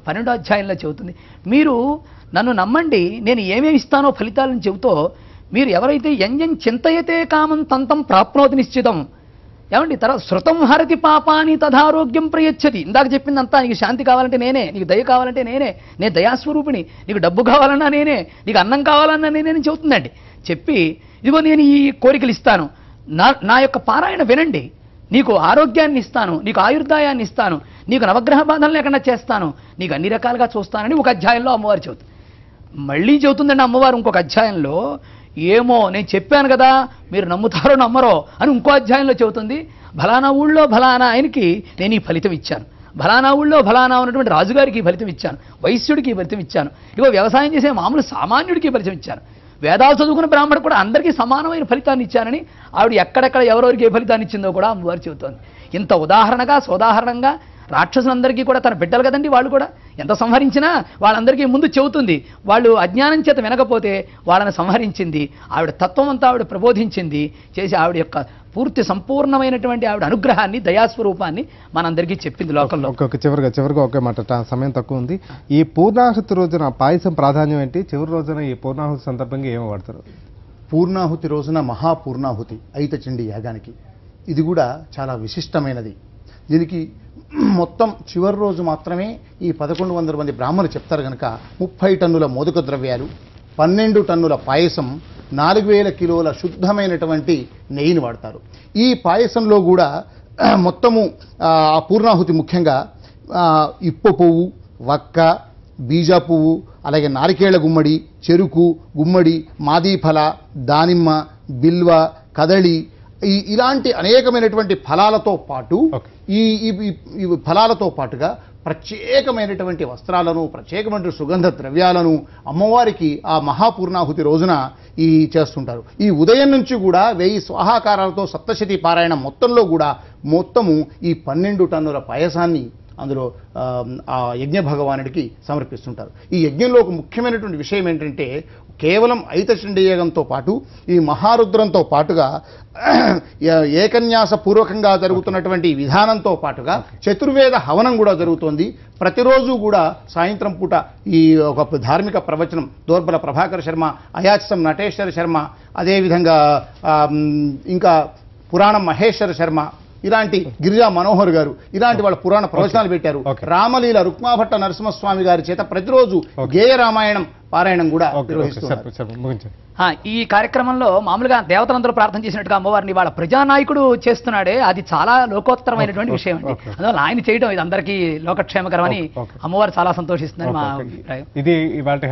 S4: 12వ అధ్యాయంలో చెబుతుంది, మీరు నన్ను నమ్మండి, నేను ఏమేమి ఇస్తానో ఫలితాలను చెబుతూ, మీరు ఎవరైతే ఎంజం చింతయతే కామం తంతం ప్రాప్నోతి నిశ్చితం. ఏమండి తర్వాత శృతం హరతి పాపాని తదారోగ్యం ప్రయచ్చతి. ఇందాక చెప్పిందంతా, నీకు శాంతి కావాలంటే నేనే, నీకు దయ కావాలంటే నేనే, నేను దయాస్వరూపిణి, నీకు డబ్బు కావాలన్నా నేనే, నీకు అన్నం కావాలన్నా నేనే అని చెబుతుందండి. చెప్పి ఇదిగో నేను ఈ కోరికలు ఇస్తాను, నా యొక్క పారాయణ వినండి, నీకు ఆరోగ్యాన్ని ఇస్తాను, నీకు ఆయుర్దాయాన్ని ఇస్తాను, నీకు నవగ్రహ బాధలు లేకుండా చేస్తాను, నీకు అన్ని రకాలుగా చూస్తానని ఒక అధ్యాయంలో అమ్మవారు చెబుతుంది. మళ్ళీ చెబుతుందండి అమ్మవారు ఇంకొక అధ్యాయంలో, ఏమో నేను చెప్పాను కదా మీరు నమ్ముతారో నమ్మరో అని ఇంకో అధ్యాయంలో చెబుతుంది. ఫలానా ఊళ్ళో ఫలానా ఆయనకి నేను ఈ ఫలితం ఇచ్చాను, ఫలానా ఊళ్ళో ఫలానా ఉన్నటువంటి రాజుగారికి ఈ ఫలితం ఇచ్చాను, వైశ్యుడికి ఈ ఫలితం ఇచ్చాను, ఇగో వ్యవసాయం చేసే మామూలు సామాన్యుడికి ఈ ఫలితం ఇచ్చాను, వేదాలు చదువుకున్న బ్రాహ్మణుడు కూడా అందరికీ సమానమైన ఫలితాన్ని ఇచ్చానని ఆవిడ ఎక్కడెక్కడ ఎవరెవరికి ఏ ఫలితాన్ని ఇచ్చిందో కూడా అమ్మవారు చెబుతోంది. ఇంత ఉదాహరణగా సోదాహరణంగా రాక్షసులందరికీ కూడా తన బిడ్డలు కదండి, వాళ్ళు కూడా ఎంత సంహరించినా వాళ్ళందరికీ ముందు చెబుతుంది. వాళ్ళు అజ్ఞానం చేత వినకపోతే వాళ్ళని సంహరించింది, ఆవిడ తత్వం అంతా ఆవిడ ప్రబోధించింది చేసి ఆవిడ యొక్క పూర్తి సంపూర్ణమైనటువంటి ఆవిడ అనుగ్రహాన్ని దయాస్వరూపాన్ని మనందరికీ చెప్పింది లోకంలో.
S1: చివరిగా ఒకే మాట, సమయం తక్కువ ఉంది. ఈ పూర్ణాహుతి రోజున పాయసం ప్రాధాన్యం ఏంటి? చివరి రోజున ఈ పూర్ణాహుతి సందర్భంగా ఏమి వాడతారు?
S3: పూర్ణాహుతి రోజున మహాపూర్ణాహుతి ఐతచండీ యాగానికి, ఇది కూడా చాలా విశిష్టమైనది. దీనికి మొత్తం చివరి రోజు మాత్రమే ఈ 1100 మంది బ్రాహ్మణులు చెప్తారు కనుక 30 టన్నుల మోదక ద్రవ్యాలు, 12 టన్నుల పాయసం, 4000 కిలోల శుద్ధమైనటువంటి నెయ్యిని వాడతారు. ఈ పాయసంలో కూడా మొత్తము ఆ పూర్ణాహుతి ముఖ్యంగా ఇప్ప పువ్వు, వక్క, బీజా పువ్వు, అలాగే నారికేళ్ల గుమ్మడి, చెరుకు గుమ్మడి, మాదీఫల, దానిమ్మ, బిల్వ, కదళి, ఇలాంటి అనేకమైనటువంటి ఫలాలతో పాటు ఈ ఫలాలతో పాటుగా ప్రత్యేకమైనటువంటి వస్త్రాలను, ప్రత్యేకమైన సుగంధ ద్రవ్యాలను అమ్మవారికి ఆ మహాపూర్ణాహుతి రోజున చేస్తుంటారు. ఈ ఉదయం నుంచి కూడా 1000 స్వాహాకారాలతో సప్తశతి పారాయణం మొత్తంలో కూడా మొత్తము ఈ 12 టన్నుల పాయసాన్ని అందులో ఆ యజ్ఞ భగవానుడికి సమర్పిస్తుంటారు. ఈ యజ్ఞంలో ఒక ముఖ్యమైనటువంటి విషయం ఏంటంటే కేవలం ఐతచండీ యాగంతో పాటు ఈ మహారుద్రంతో పాటుగా ఏకన్యాస పూర్వకంగా జరుగుతున్నటువంటి విధానంతో పాటుగా చతుర్వేద హవనం కూడా జరుగుతోంది. ప్రతిరోజు కూడా సాయంత్రం పూట ఈ ఒక ధార్మిక ప్రవచనం దోర్బల ప్రభాకర్ శర్మ, అయాచితం నటేశ్వర శర్మ, అదేవిధంగా ఇంకా పురాణం మహేశ్వర శర్మ, ఇలాంటి గిరిజా మనోహర్ గారు ఇలాంటి వాళ్ళ పురాణ ప్రవచనాలు పెట్టారు. రామలీల రుక్మాభట్ట నరసింహస్వామి గారి చేత ప్రతిరోజు గేయ రామాయణం పారాయణం కూడా నిర్వహిస్తున్నారు.
S4: ఈ కార్యక్రమంలో మామూలుగా దేవతలందరూ ప్రార్థన చేసినట్టుగా అమ్మవారిని వాళ్ళ ప్రజానాయకుడు చేస్తున్నాడే, అది చాలా లోకోత్తరమైనటువంటి విషయం అండి. అందువల్ల ఆయన చేయడం ఇది అందరికీ లోకక్షేమకరమని అమ్మవారు చాలా సంతోషిస్తుందని మా అభిప్రాయం.
S1: ఇది ఇవాళ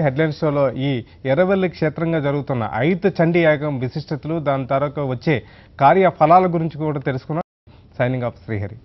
S1: హెడ్లైన్స్ షోలో ఈ ఎర్రవెల్లి క్షేత్రంగా జరుగుతున్న ఐతచండీ యాగం విశిష్టతలు, దాని తర్వాత వచ్చే కార్య ఫలాల గురించి కూడా తెలుసుకున్నాం. Signing off Srihari.